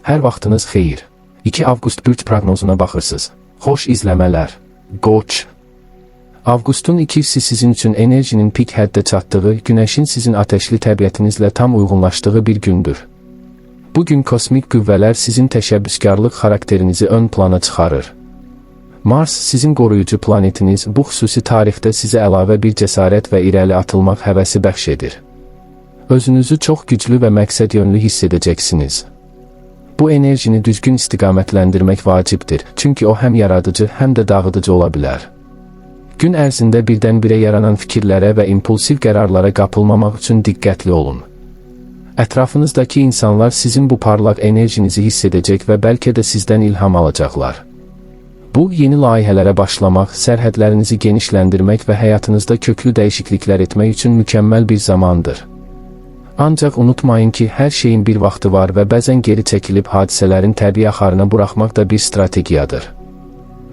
Hər vaxtınız xeyir. 2 avqust bürc proqnozuna baxırsınız. Xoş izləmələr. Qoç. Avqustun 2-si sizin üçün enerjinin pik həddə çatdığı, günəşin sizin ateşli təbiətinizlə tam uyğunlaşdığı bir gündür. Bugün kosmik qüvvələr sizin təşəbbüskarlıq xarakterinizi ön plana çıxarır. Mars sizin qoruyucu planetiniz bu xüsusi tarixdə sizə əlavə bir cəsarət və irəli atılmaq həvəsi bəxş edir. Özünüzü çox güclü və məqsədyönlü hiss edəcəksiniz. Bu enerjini düzgün istiqamətləndirmək vacibdir, çünki o həm yaradıcı, həm də dağıdıcı ola bilər. Gün ərzində birdən-birə yaranan fikirlərə və impulsiv qərarlara qapılmamaq üçün diqqətli olun. Ətrafınızdakı insanlar sizin bu parlaq enerjinizi hiss edəcək və bəlkə də sizdən ilham alacaqlar. Bu, yeni layihələrə başlamaq, sərhədlərinizi genişləndirmək və həyatınızda köklü dəyişikliklər etmək üçün mükəmməl bir zamandır. Ancaq unutmayın ki, hər şeyin bir vaxtı var və bəzən geri çəkilib hadisələrin təbii axarına buraxmaq da bir strategiyadır.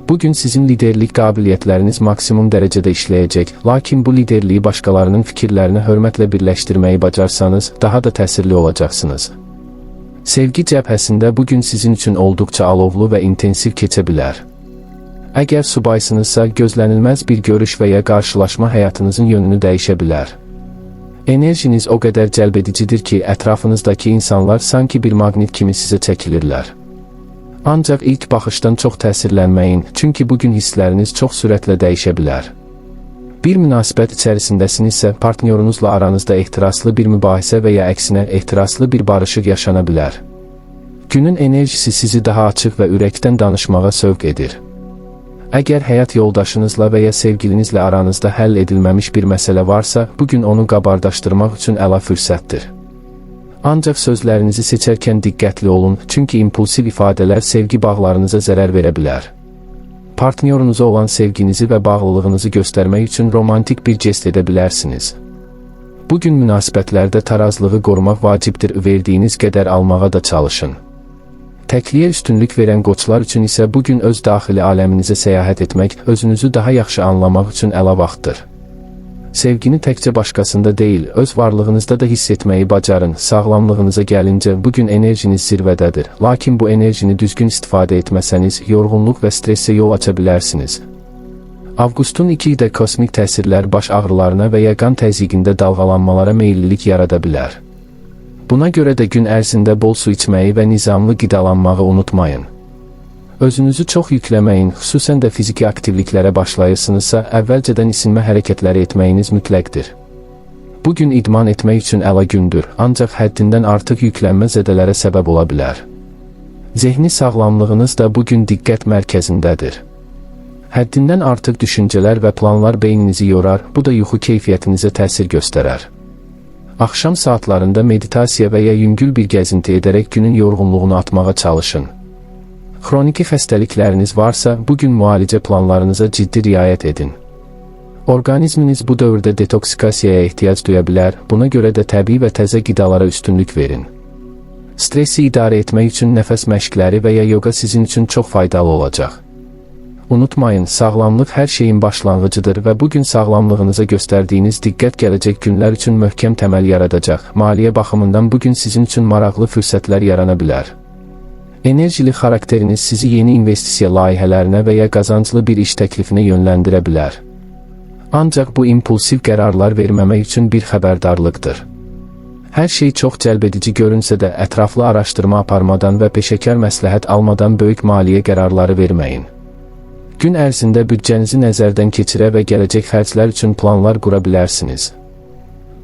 Bugün sizin liderlik qabiliyyətləriniz maksimum dərəcədə işləyəcək, lakin bu liderliyi başqalarının fikirlərini hörmətlə birləşdirməyi bacarsanız, daha da təsirli olacaqsınız. Sevgi cəbhəsində bugün sizin üçün olduqca alovlu və intensiv keçə bilər. Əgər subaysınızsa, gözlənilməz bir görüş və ya qarşılaşma həyatınızın yönünü dəyişə bilər. Enerjiniz o qədər cəlbedicidir ki, ətrafınızdakı insanlar sanki bir maqnit kimi sizə çəkilirlər. Ancaq ilk baxışdan çox təsirlənməyin, çünki bugün hissləriniz çox sürətlə dəyişə bilər. Bir münasibət içərisindəsinizsə, partnyorunuzla aranızda ehtiraslı bir mübahisə və ya əksinə ehtiraslı bir barışıq yaşana bilər. Günün enerjisi sizi daha açıq və ürəkdən danışmağa sövq edir. Əgər həyat yoldaşınızla və ya sevgilinizlə aranızda həll edilməmiş bir məsələ varsa, bugün onu qabardaşdırmaq üçün əla fürsətdir. Ancaq sözlərinizi seçərkən diqqətli olun, çünki impulsiv ifadələr sevgi bağlarınıza zərər verə bilər. Partnyorunuza olan sevginizi və bağlılığınızı göstərmək üçün romantik bir jest edə bilərsiniz. Bugün münasibətlərdə tarazlığı qorumaq vacibdir, verdiyiniz qədər almağa da çalışın. Təkliyə üstünlük verən qoçlar üçün isə bugün öz daxili aləminizə səyahət etmək, özünüzü daha yaxşı anlamaq üçün əla vaxtdır. Sevgini təkcə başqasında deyil, öz varlığınızda da hiss etməyi bacarın. Sağlamlığınıza gəlincə, bugün enerjiniz zirvədədir, lakin bu enerjini düzgün istifadə etməsəniz, yorğunluq və stressə yol aça bilərsiniz. Avqustun 2-də kosmik təsirlər baş ağrılarına və ya qan təzyiqində dalğalanmalara meyillilik yarada bilər. Buna görə də gün ərzində bol su içməyi və nizamlı qidalanmağı unutmayın. Özünüzü çox yükləməyin, xüsusən də fiziki aktivliklərə başlayırsınızsa, əvvəlcədən isinmə hərəkətləri etməyiniz mütləqdir. Bugün idman etmək üçün əla gündür, ancaq həddindən artıq yüklənmə zədələrə səbəb ola bilər. Zehni sağlamlığınız da bugün diqqət mərkəzindədir. Həddindən artıq düşüncələr və planlar beyninizi yorar, bu da yuxu keyfiyyətinizə təsir göstərər. Axşam saatlarında meditasiya və ya yüngül bir gəzinti edərək günün yorğunluğunu atmağa çalışın. Xroniki xəstəlikləriniz varsa, bugün müalicə planlarınıza ciddi riayət edin. Orqanizminiz bu dövrdə detoksikasiyaya ehtiyac duya bilər, buna görə də təbii və təzə qidalara üstünlük verin. Stresi idarə etmək üçün nəfəs məşqləri və ya yoga sizin üçün çox faydalı olacaq. Unutmayın, sağlamlıq hər şeyin başlanğıcıdır və bugün sağlamlığınıza göstərdiyiniz diqqət gələcək günlər üçün möhkəm təməl yaradacaq. Maliyyə baxımından bugün sizin üçün maraqlı fürsətlər yarana bilər. Enerjili xarakteriniz sizi yeni investisiya layihələrinə və ya qazanclı bir iş təklifinə yönləndirə bilər. Ancaq bu impulsiv qərarlar verməmək üçün bir xəbərdarlıqdır. Hər şey çox cəlbedici görünsə də, ətraflı araşdırma aparmadan və peşəkar məsləhət almadan böyük maliyyə qərarları verməyin. Gün ərzində büdcənizi nəzərdən keçirə və gələcək xərclər üçün planlar qura bilərsiniz.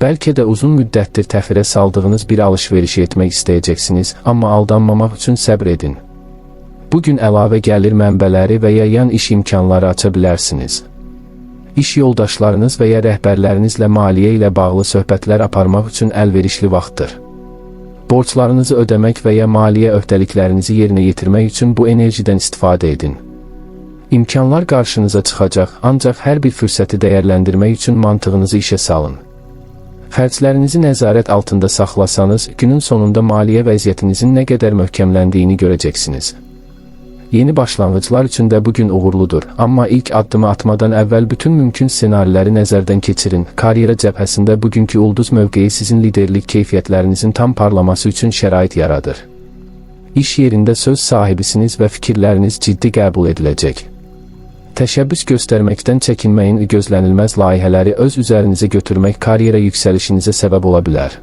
Bəlkə də uzun müddətdir təxirə saldığınız bir alış-veriş etmək istəyəcəksiniz, amma aldanmamaq üçün səbr edin. Bugün əlavə gəlir mənbələri və ya yan iş imkanları aça bilərsiniz. İş yoldaşlarınız və ya rəhbərlərinizlə maliyyə ilə bağlı söhbətlər aparmaq üçün əlverişli vaxtdır. Borclarınızı ödəmək və ya maliyyə öhdəliklərinizi yerinə yetirmək üçün bu enerjidən istifadə edin. İmkanlar qarşınıza çıxacaq, ancaq hər bir fürsəti dəyərləndirmək üçün mantığınızı işə salın. Xərclərinizi nəzarət altında saxlasanız, günün sonunda maliyyə vəziyyətinizin nə qədər möhkəmləndiyini görəcəksiniz. Yeni başlanğıclar üçün də bugün uğurludur, amma ilk addımı atmadan əvvəl bütün mümkün ssenariləri nəzərdən keçirin. Karyera cəbhəsində bugünkü ulduz mövqeyi sizin liderlik keyfiyyətlərinizin tam parlaması üçün şərait yaradır. İş yerində söz sahibisiniz və fikirləriniz ciddi qəbul ediləcək. Təşəbbüs göstərməkdən çəkinməyin, gözlənilməz layihələri öz üzərinizə götürmək karyera yüksəlişinizə səbəb ola bilər.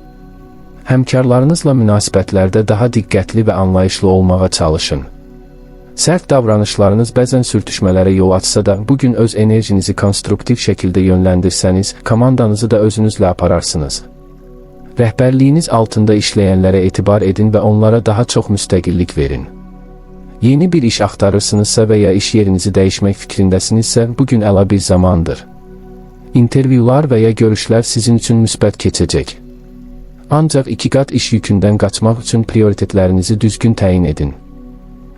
Həmkarlarınızla münasibətlərdə daha diqqətli və anlayışlı olmağa çalışın. Sərt davranışlarınız bəzən sürtüşmələrə yol açsa da, bugün öz enerjinizi konstruktiv şəkildə yönləndirsəniz, komandanızı da özünüzlə apararsınız. Rəhbərliyiniz altında işləyənlərə etibar edin və onlara daha çox müstəqillik verin. Yeni bir iş axtarırsınızsa və ya iş yerinizi dəyişmək fikrindəsinizsə, bugün əla bir zamandır. İntervyular və ya görüşlər sizin üçün müsbət keçəcək. Ancaq 2 qat iş yükündən qaçmaq üçün prioritetlərinizi düzgün təyin edin.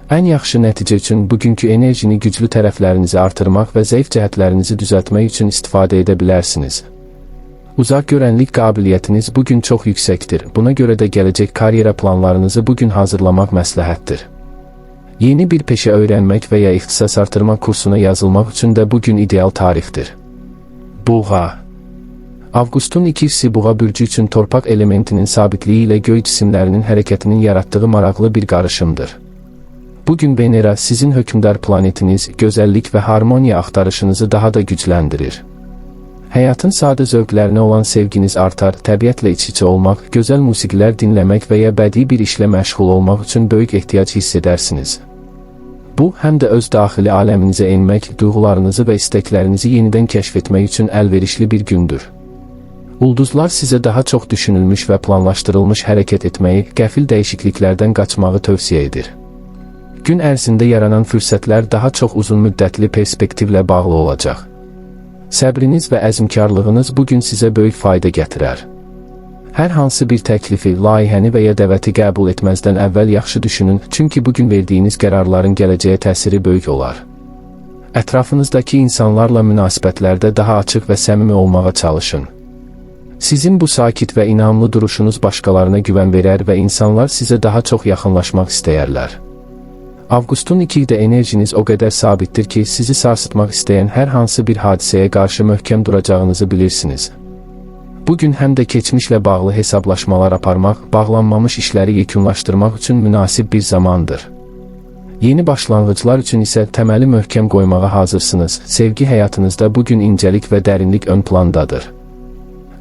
Ən yaxşı nəticə üçün bugünkü enerjini güclü tərəflərinizi artırmaq və zəif cəhətlərinizi düzəltmək üçün istifadə edə bilərsiniz. Uzaq görənlik qabiliyyətiniz bugün çox yüksəkdir. Buna görə də gələcək karyera planlarınızı bugün hazırlamaq məsləhətdir. Yeni bir peşə öyrənmək və ya ixtisas artırma kursuna yazılmaq üçün də bugün ideal tarixdir. Buğa. Avqustun ikisi Buğa bürcü üçün torpaq elementinin sabitliyi ilə göy cisimlərinin hərəkətinin yaratdığı maraqlı bir qarışımdır. Bugün Venera sizin hökmdar planetiniz, gözəllik və harmoniya axtarışınızı daha da gücləndirir. Həyatın sadə zövqlərinə olan sevginiz artar, təbiətlə iç-içə olmaq, gözəl musiqilər dinləmək və ya bədii bir işlə məşğul olmaq üçün böyük ehtiyac hiss edərsiniz. Bu, həm də öz daxili aləminizə enmək, duyğularınızı və istəklərinizi yenidən kəşf etmək üçün əlverişli bir gündür. Ulduzlar sizə daha çox düşünülmüş və planlaşdırılmış hərəkət etməyi, qəfil dəyişikliklərdən qaçmağı tövsiyə edir. Gün ərzində yaranan fürsətlər daha çox uzun müddətli perspektivlə bağlı olacaq. Səbriniz və əzmkarlığınız bugün sizə böyük fayda gətirər. Hər hansı bir təklifi, layihəni və ya dəvəti qəbul etməzdən əvvəl yaxşı düşünün, çünki bugün verdiyiniz qərarların gələcəyə təsiri böyük olar. Ətrafınızdakı insanlarla münasibətlərdə daha açıq və səmimi olmağa çalışın. Sizin bu sakit və inamlı duruşunuz başqalarına güvən verər və insanlar sizə daha çox yaxınlaşmaq istəyərlər. Avqustun 2-də enerjiniz o qədər sabitdir ki, sizi sarsıtmaq istəyən hər hansı bir hadisəyə qarşı möhkəm duracağınızı bilirsiniz. Bugün həm də keçmişlə bağlı hesablaşmalar aparmaq, bağlanmamış işləri yekunlaşdırmaq üçün münasib bir zamandır. Yeni başlanğıclar üçün isə təməli möhkəm qoymağa hazırsınız. Sevgi həyatınızda bugün incəlik və dərinlik ön plandadır.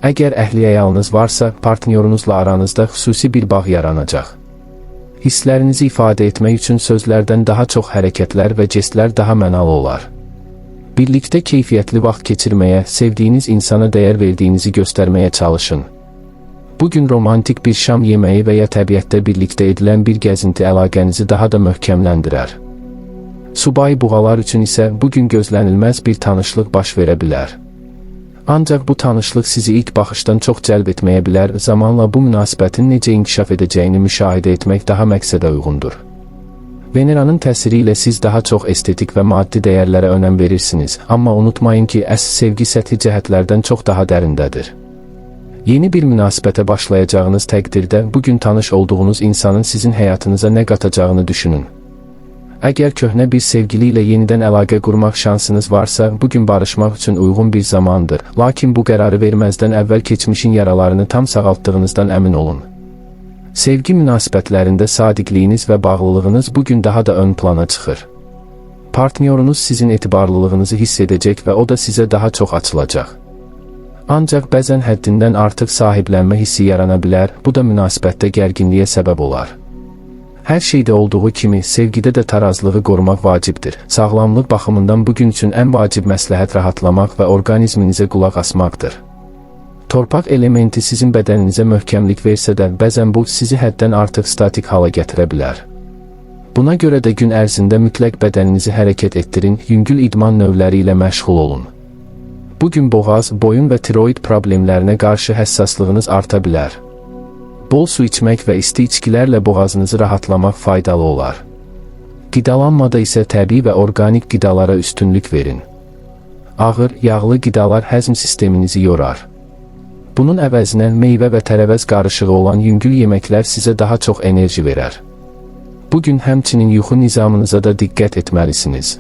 Əgər əhli-əyalınız varsa, partnyorunuzla aranızda xüsusi bir bağ yaranacaq. Hisslərinizi ifadə etmək üçün sözlərdən daha çox hərəkətlər və jestlər daha mənalı olar. Birlikdə keyfiyyətli vaxt keçirməyə, sevdiyiniz insana dəyər verdiyinizi göstərməyə çalışın. Bugün romantik bir şam yeməyi və ya təbiətdə birlikdə edilən bir gəzinti əlaqənizi daha da möhkəmləndirər. Subay buğalar üçün isə bugün gözlənilməz bir tanışlıq baş verə bilər. Ancaq bu tanışlıq sizi ilk baxışdan çox cəlb etməyə bilər, zamanla bu münasibətin necə inkişaf edəcəyini müşahidə etmək daha məqsədə uyğundur. Veneranın təsiri ilə siz daha çox estetik və maddi dəyərlərə önəm verirsiniz, amma unutmayın ki, əsl sevgi səthi cəhətlərdən çox daha dərindədir. Yeni bir münasibətə başlayacağınız təqdirdə, bugün tanış olduğunuz insanın sizin həyatınıza nə qatacağını düşünün. Əgər köhnə bir sevgili ilə yenidən əlaqə qurmaq şansınız varsa, bugün barışmaq üçün uyğun bir zamandır. Lakin bu qərarı verməzdən əvvəl keçmişin yaralarını tam sağaltdığınızdan əmin olun. Sevgi münasibətlərində sadiqliyiniz və bağlılığınız bugün daha da ön plana çıxır. Partnyorunuz sizin etibarlılığınızı hiss edəcək və o da sizə daha çox açılacaq. Ancaq bəzən həddindən artıq sahiblənmə hissi yarana bilər, bu da münasibətdə gərginliyə səbəb olar. Hər şeydə olduğu kimi, sevgidə də tarazlığı qorumaq vacibdir. Sağlamlıq baxımından bugün üçün ən vacib məsləhət rahatlamaq və orqanizminizə qulaq asmaqdır. Torpaq elementi sizin bədəninizə möhkəmlik versə də, bəzən bu sizi həddən artıq statik hala gətirə bilər. Buna görə də gün ərzində mütləq bədəninizi hərəkət etdirin, yüngül idman növləri ilə məşğul olun. Bugün boğaz, boyun və tiroid problemlərinə qarşı həssaslığınız arta bilər. Bol su içmək və isti içkilərlə boğazınızı rahatlamaq faydalı olar. Qidalanmada isə təbii və orqanik qidalara üstünlük verin. Ağır, yağlı qidalar həzm sisteminizi yorar. Bunun əvəzinə meyvə və tərəvəz qarışığı olan yüngül yeməklər sizə daha çox enerji verər. Bugün həmçinin yuxu nizamınıza da diqqət etməlisiniz.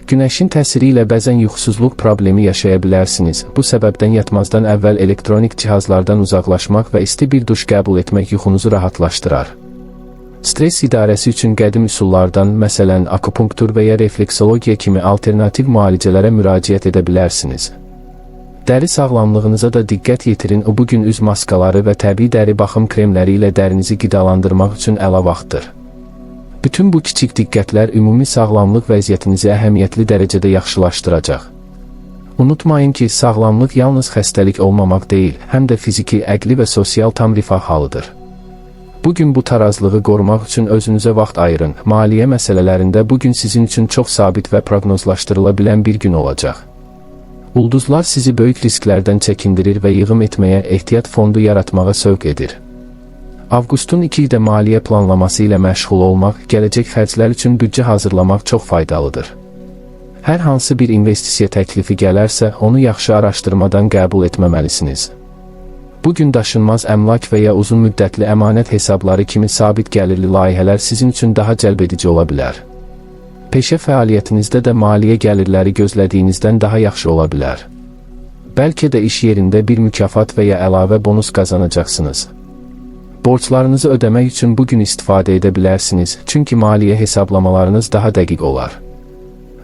Günəşin təsiri ilə bəzən yuxusuzluq problemi yaşaya bilərsiniz. Bu səbəbdən yatmazdan əvvəl elektronik cihazlardan uzaqlaşmaq və isti bir duş qəbul etmək yuxunuzu rahatlaşdırar. Stres idarəsi üçün qədim üsullardan, məsələn, akupunktur və ya refleksologiya kimi alternativ müalicələrə müraciət edə bilərsiniz. Dəri sağlamlığınıza da diqqət yetirin. Bugün üz maskaları və təbii dəri baxım kremləri ilə dərinizi qidalandırmaq üçün əla vaxtdır. Bütün bu kiçik diqqətlər ümumi sağlamlıq vəziyyətinizi əhəmiyyətli dərəcədə yaxşılaşdıracaq. Unutmayın ki, sağlamlıq yalnız xəstəlik olmamaq deyil, həm də fiziki, əqli və sosial tam rifah halıdır. Bugün bu tarazlığı qorumaq üçün özünüzə vaxt ayırın. Maliyyə məsələlərində bugün sizin üçün çox sabit və proqnozlaşdırıla bilən bir gün olacaq. Ulduzlar sizi böyük risklərdən çəkindirir və yığım etməyə, ehtiyat fondu yaratmağa sövq edir. Avqustun 2-də maliyyə planlaması ilə məşğul olmaq, gələcək xərclər üçün büdcə hazırlamaq çox faydalıdır. Hər hansı bir investisiya təklifi gələrsə, onu yaxşı araşdırmadan qəbul etməməlisiniz. Bugün daşınmaz əmlak və ya uzun müddətli əmanət hesabları kimi sabit gəlirli layihələr sizin üçün daha cəlbedici ola bilər. Peşə fəaliyyətinizdə də maliyyə gəlirləri gözlədiyinizdən daha yaxşı ola bilər. Bəlkə də iş yerində bir mükafat və ya əlavə bonus qazanacaqsınız. Borclarınızı ödəmək üçün bugün istifadə edə bilərsiniz, çünki maliyyə hesablamalarınız daha dəqiq olar.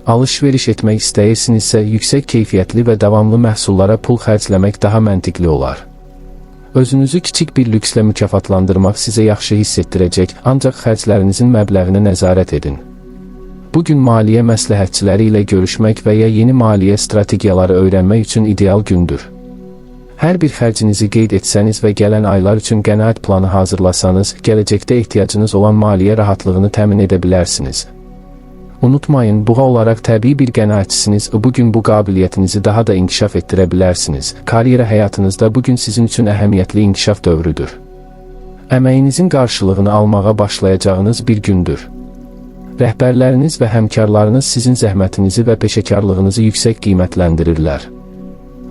Alış-veriş etmək istəyirsinizsə, yüksək keyfiyyətli və davamlı məhsullara pul xərcləmək daha məntiqli olar. Özünüzü kiçik bir lükslə mükafatlandırmaq sizə yaxşı hiss etdirəcək, ancaq xərclərinizin məbləğinə nəzarət edin. Bugün maliyyə məsləhətçiləri ilə görüşmək və ya yeni maliyyə strategiyaları öyrənmək üçün ideal gündür. Hər bir xərcinizi qeyd etsəniz və gələn aylar üçün qənaət planı hazırlasanız, gələcəkdə ehtiyacınız olan maliyyə rahatlığını təmin edə bilərsiniz. Unutmayın, buğa olaraq təbii bir qənaətçisiniz, bugün bu qabiliyyətinizi daha da inkişaf etdirə bilərsiniz. Karyera həyatınızda bugün sizin üçün əhəmiyyətli inkişaf dövrüdür. Əməyinizin qarşılığını almağa başlayacağınız bir gündür. Rəhbərləriniz və həmkarlarınız sizin zəhmətinizi və peşəkarlığınızı yüksək qiymətləndirirlər.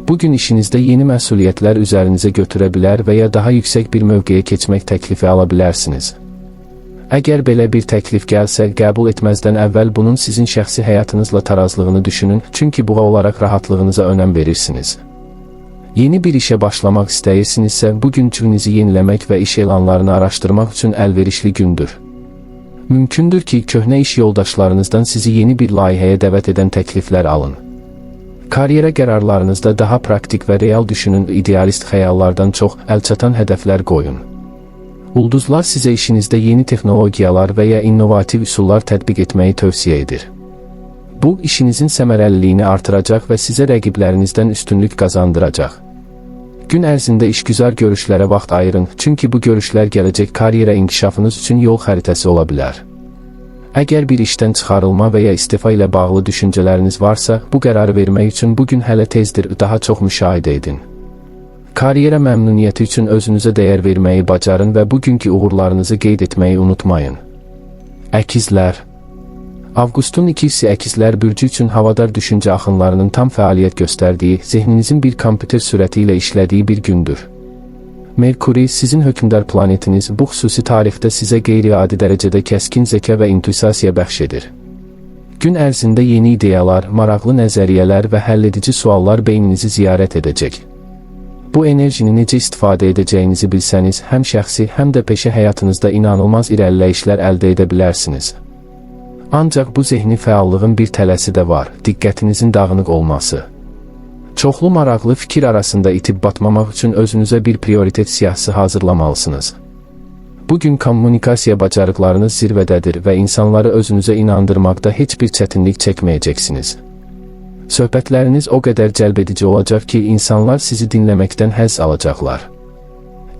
Bugün işinizdə yeni məsuliyyətlər üzərinizə götürə bilər və ya daha yüksək bir mövqeyə keçmək təklifi ala bilərsiniz. Əgər belə bir təklif gəlsə, qəbul etməzdən əvvəl bunun sizin şəxsi həyatınızla tarazlığını düşünün, çünki buğa olaraq rahatlığınıza önəm verirsiniz. Yeni bir işə başlamaq istəyirsinizsə, bugün cürünüzü yeniləmək və iş elanlarını araşdırmaq üçün əlverişli gündür. Mümkündür ki, köhnə iş yoldaşlarınızdan sizi yeni bir layihəyə dəvət edən təkliflər alın. Karyera qərarlarınızda daha praktik və real düşünün, idealist xəyallardan çox əlçatan hədəflər qoyun. Ulduzlar sizə işinizdə yeni texnologiyalar və ya innovativ üsullar tətbiq etməyi tövsiyə edir. Bu, işinizin səmərəliliyini artıracaq və sizə rəqiblərinizdən üstünlük qazandıracaq. Gün ərzində işgüzar görüşlərə vaxt ayırın, çünki bu görüşlər gələcək karyera inkişafınız üçün yol xəritəsi ola bilər. Əgər bir işdən çıxarılma və ya istifa ilə bağlı düşüncələriniz varsa, bu qərarı vermək üçün bugün hələ tezdir, daha çox müşahidə edin. Karyera məmnuniyyəti üçün özünüzə dəyər verməyi bacarın və bugünkü uğurlarınızı qeyd etməyi unutmayın. Əkizlər. Avqustun 2-si əkizlər bürcü üçün havadar düşüncə axınlarının tam fəaliyyət göstərdiyi, zehninizin bir kompüter sürəti ilə işlədiyi bir gündür. Merkuri, sizin hökmdar planetiniz, bu xüsusi tarixdə sizə qeyri-adi dərəcədə kəskin zəka və intuisasiya bəxş edir. Gün ərzində yeni ideyalar, maraqlı nəzəriyyələr və həlledici suallar beyninizi ziyarət edəcək. Bu enerjini necə istifadə edəcəyinizi bilsəniz, həm şəxsi, həm də peşə həyatınızda inanılmaz irəliləyişlər əldə edə bilərsiniz. Ancaq bu zehni fəallığın bir tələsi də var, diqqətinizin dağınıq olması. Çoxlu maraqlı fikir arasında itib batmamaq üçün özünüzə bir prioritet siyahısı hazırlamalısınız. Bugün kommunikasiya bacarıqlarınız zirvədədir və insanları özünüzə inandırmaqda heç bir çətinlik çəkməyəcəksiniz. Söhbətləriniz o qədər cəlbedici olacaq ki, insanlar sizi dinləməkdən həzz alacaqlar.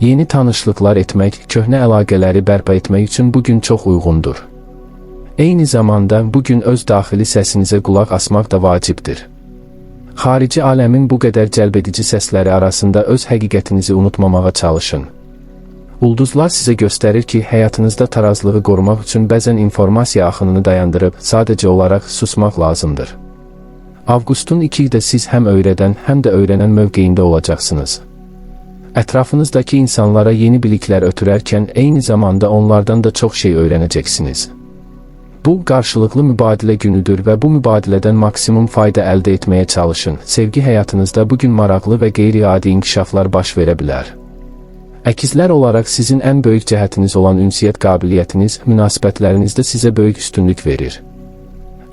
Yeni tanışlıqlar etmək, köhnə əlaqələri bərpa etmək üçün bugün çox uyğundur. Eyni zamanda bugün öz daxili səsinizə qulaq asmaq da vacibdir. Xarici aləmin bu qədər cəlbedici səsləri arasında öz həqiqətinizi unutmamağa çalışın. Ulduzlar sizə göstərir ki, həyatınızda tarazlığı qorumaq üçün bəzən informasiya axınını dayandırıb, sadəcə olaraq susmaq lazımdır. Avqustun 2-də siz həm öyrədən, həm də öyrənən mövqeyində olacaqsınız. Ətrafınızdakı insanlara yeni biliklər ötürərkən, eyni zamanda onlardan da çox şey öyrənəcəksiniz. Bu, qarşılıqlı mübadilə günüdür və bu mübadilədən maksimum fayda əldə etməyə çalışın. Sevgi həyatınızda bugün maraqlı və qeyri-adi inkişaflar baş verə bilər. Əkizlər olaraq sizin ən böyük cəhətiniz olan ünsiyyət qabiliyyətiniz münasibətlərinizdə sizə böyük üstünlük verir.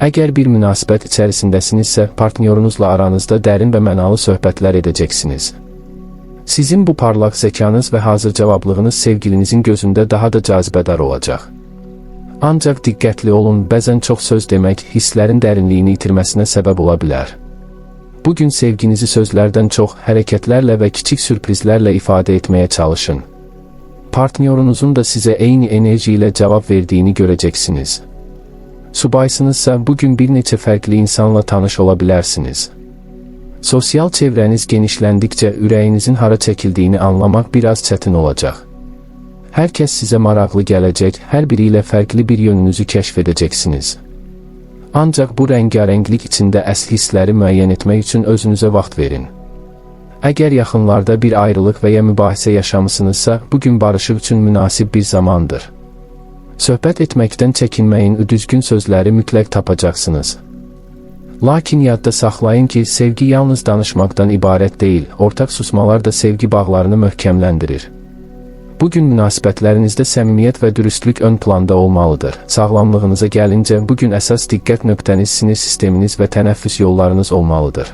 Əgər bir münasibət içərisindəsinizsə, partnyorunuzla aranızda dərin və mənalı söhbətlər edəcəksiniz. Sizin bu parlaq zəkanız və hazır cavablığınız sevgilinizin gözündə daha da cazibədar olacaq. Ancaq diqqətli olun, bəzən çox söz demək hisslərin dərinliyini itirməsinə səbəb ola bilər. Bugün sevginizi sözlərdən çox hərəkətlərlə və kiçik sürprizlərlə ifadə etməyə çalışın. Partnyorunuzun da sizə eyni enerji ilə cavab verdiyini görəcəksiniz. Subaysınızsa bugün bir neçə fərqli insanla tanış ola bilərsiniz. Sosial çevrəniz genişləndikcə ürəyinizin hara çəkildiyini anlamaq biraz çətin olacaq. Hər kəs sizə maraqlı gələcək, hər biri ilə fərqli bir yönünüzü kəşf edəcəksiniz. Ancaq bu rəngarənglik içində əsl hissləri müəyyən etmək üçün özünüzə vaxt verin. Əgər yaxınlarda bir ayrılıq və ya mübahisə yaşamısınızsa, bugün barışıq üçün münasib bir zamandır. Söhbət etməkdən çəkinməyin, düzgün sözləri mütləq tapacaqsınız. Lakin yadda saxlayın ki, sevgi yalnız danışmaqdan ibarət deyil, ortaq susmalar da sevgi bağlarını möhkəmləndirir. Bugün münasibətlərinizdə səmimiyyət və dürüstlük ön planda olmalıdır. Sağlamlığınıza gəlincə, bugün əsas diqqət nöqtəniz sinir sisteminiz və tənəffüs yollarınız olmalıdır.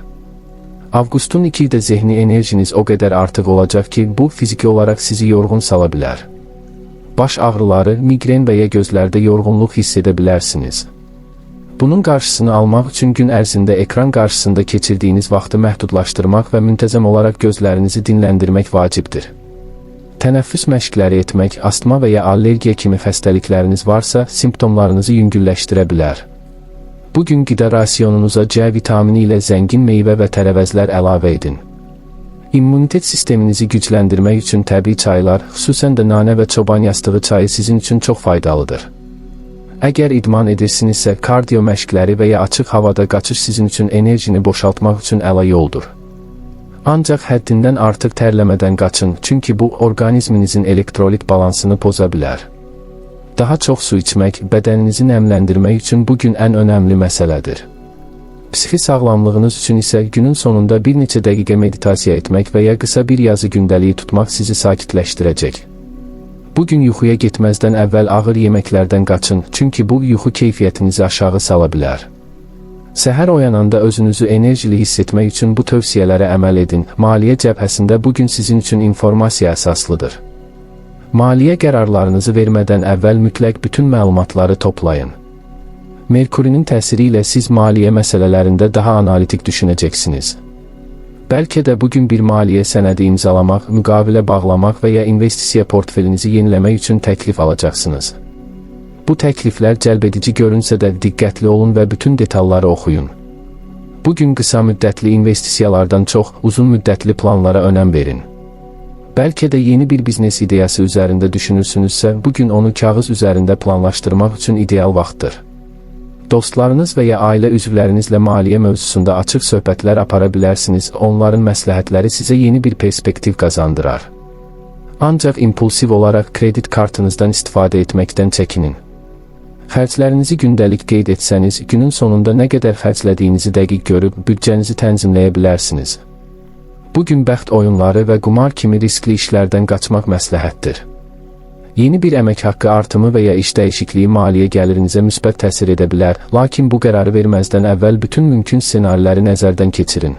Avqustun 2-də zehni enerjiniz o qədər artıq olacaq ki, bu fiziki olaraq sizi yorğun sala bilər. Baş ağrıları, migren və ya gözlərdə yorğunluq hiss edə bilərsiniz. Bunun qarşısını almaq üçün gün ərzində ekran qarşısında keçirdiyiniz vaxtı məhdudlaşdırmaq və müntəzəm olaraq gözlərinizi dinləndirmək vacibdir. Tənəffüs məşqləri etmək, astma və ya allergiya kimi xəstəlikləriniz varsa, simptomlarınızı yüngülləşdirə bilər. Bugün qida rasionunuza C vitamini ilə zəngin meyvə və tərəvəzlər əlavə edin. İmmunitet sisteminizi gücləndirmək üçün təbii çaylar, xüsusən də nanə və çoban yastığı çayı sizin üçün çox faydalıdır. Əgər idman edirsinizsə, kardio məşqləri və ya açıq havada qaçış sizin üçün enerjini boşaltmaq üçün əla yoldur. Ancaq həddindən artıq tərləmədən qaçın, çünki bu orqanizminizin elektrolit balansını poza bilər. Daha çox su içmək, bədəninizi nəmləndirmək üçün bugün ən önəmli məsələdir. Psixi sağlamlığınız üçün isə günün sonunda bir neçə dəqiqə meditasiya etmək və ya qısa bir yazı gündəliyi tutmaq sizi sakitləşdirəcək. Bugün yuxuya getməzdən əvvəl ağır yeməklərdən qaçın, çünki bu yuxu keyfiyyətinizi aşağı sala bilər. Səhər oyananda özünüzü enerjili hiss etmək üçün bu tövsiyələrə əməl edin. Maliyyə cəbhəsində bugün sizin üçün informasiya əsaslıdır. Maliyyə qərarlarınızı vermədən əvvəl mütləq bütün məlumatları toplayın. Merkurinin təsiri ilə siz maliyyə məsələlərində daha analitik düşünəcəksiniz. Bəlkə də bugün bir maliyyə sənədi imzalamaq, müqavilə bağlamaq və ya investisiya portfelinizi yeniləmək üçün təklif alacaqsınız. Bu təkliflər cəlbedici görünsə də diqqətli olun və bütün detalları oxuyun. Bugün qısa müddətli investisiyalardan çox uzun müddətli planlara önəm verin. Bəlkə də yeni bir biznes ideyası üzərində düşünürsünüzsə, bugün onu kağız üzərində planlaşdırmaq üçün ideal vaxtdır. Dostlarınız və ya ailə üzvlərinizlə maliyyə mövzusunda açıq söhbətlər apara bilərsiniz, onların məsləhətləri sizə yeni bir perspektiv qazandırar. Ancaq impulsiv olaraq kredit kartınızdan istifadə etməkdən çəkinin. Xərclərinizi gündəlik qeyd etsəniz, günün sonunda nə qədər xərclədiyinizi dəqiq görüb, büdcənizi tənzimləyə bilərsiniz. Bugün bəxt oyunları və qumar kimi riskli işlərdən qaçmaq məsləhətdir. Yeni bir əmək haqqı artımı və ya iş dəyişikliyi maliyyə gəlirinizə müsbət təsir edə bilər, lakin bu qərarı verməzdən əvvəl bütün mümkün ssenariləri nəzərdən keçirin.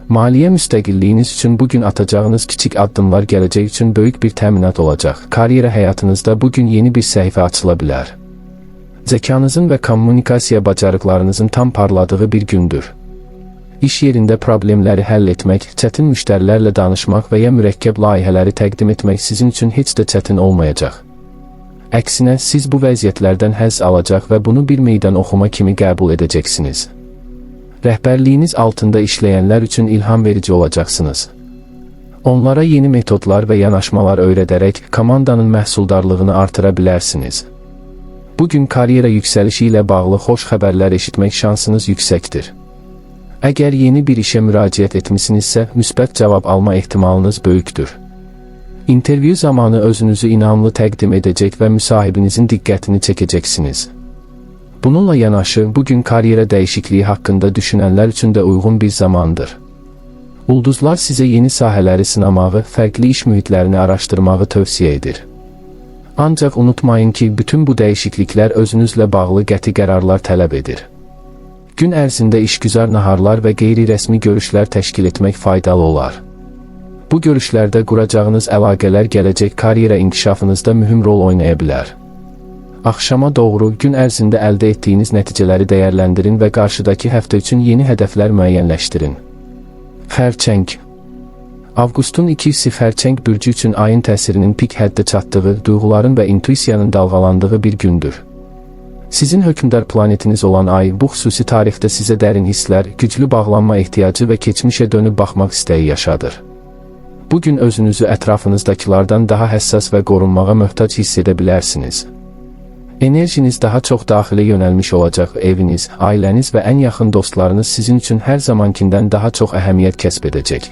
Maliyyə müstəqilliyiniz üçün bugün atacağınız kiçik addımlar gələcək üçün böyük bir təminat olacaq. Karyera həyatınızda bugün yeni bir səhifə açıla bilər. Zəkanızın və kommunikasiya bacarıqlarınızın tam parladığı bir gündür. İş yerində problemləri həll etmək, çətin müştərilərlə danışmaq və ya mürəkkəb layihələri təqdim etmək sizin üçün heç də çətin olmayacaq. Əksinə, siz bu vəziyyətlərdən həzz alacaq və bunu bir meydan oxuma kimi qəbul edəcəksiniz. Rəhbərliyiniz altında işləyənlər üçün ilham verici olacaqsınız. Onlara yeni metodlar və yanaşmalar öyrədərək komandanın məhsuldarlığını artıra bilərsiniz. Bugün karyera yüksəlişi ilə bağlı xoş xəbərlər eşitmək şansınız yüksəkdir. Əgər yeni bir işə müraciət etmisinizsə, müsbət cavab alma ehtimalınız böyükdür. İntervyu zamanı özünüzü inamlı təqdim edəcək və müsahibinizin diqqətini çəkəcəksiniz. Bununla yanaşı, bugün karyera dəyişikliyi haqqında düşünənlər üçün də uyğun bir zamandır. Ulduzlar sizə yeni sahələri sınamağı, fərqli iş mühitlərini araşdırmağı tövsiyə edir. Ancaq unutmayın ki, bütün bu dəyişikliklər özünüzlə bağlı qəti qərarlar tələb edir. Gün ərzində işgüzar naharlar və qeyri-rəsmi görüşlər təşkil etmək faydalı olar. Bu görüşlərdə quracağınız əlaqələr gələcək karyera inkişafınızda mühüm rol oynaya bilər. Axşama doğru gün ərzində əldə etdiyiniz nəticələri dəyərləndirin və qarşıdakı həftə üçün yeni hədəflər müəyyənləşdirin. Xərçəng. Avqustun 2-si Xərçəng bürcü üçün ayın təsirinin pik həddə çatdığı, duyğuların və intuisiyanın dalğalandığı bir gündür. Sizin hökmdar planetiniz olan ay bu xüsusi tarixdə sizə dərin hisslər, güclü bağlanma ehtiyacı və keçmişə dönüb baxmaq istəyi yaşadır. Bugün özünüzü ətrafınızdakilardan daha həssas və qorunmağa möhtac hiss edə bilərsiniz. Enerjiniz daha çox daxilə yönəlmiş olacaq, eviniz, ailəniz və ən yaxın dostlarınız sizin üçün hər zamankindən daha çox əhəmiyyət kəsb edəcək.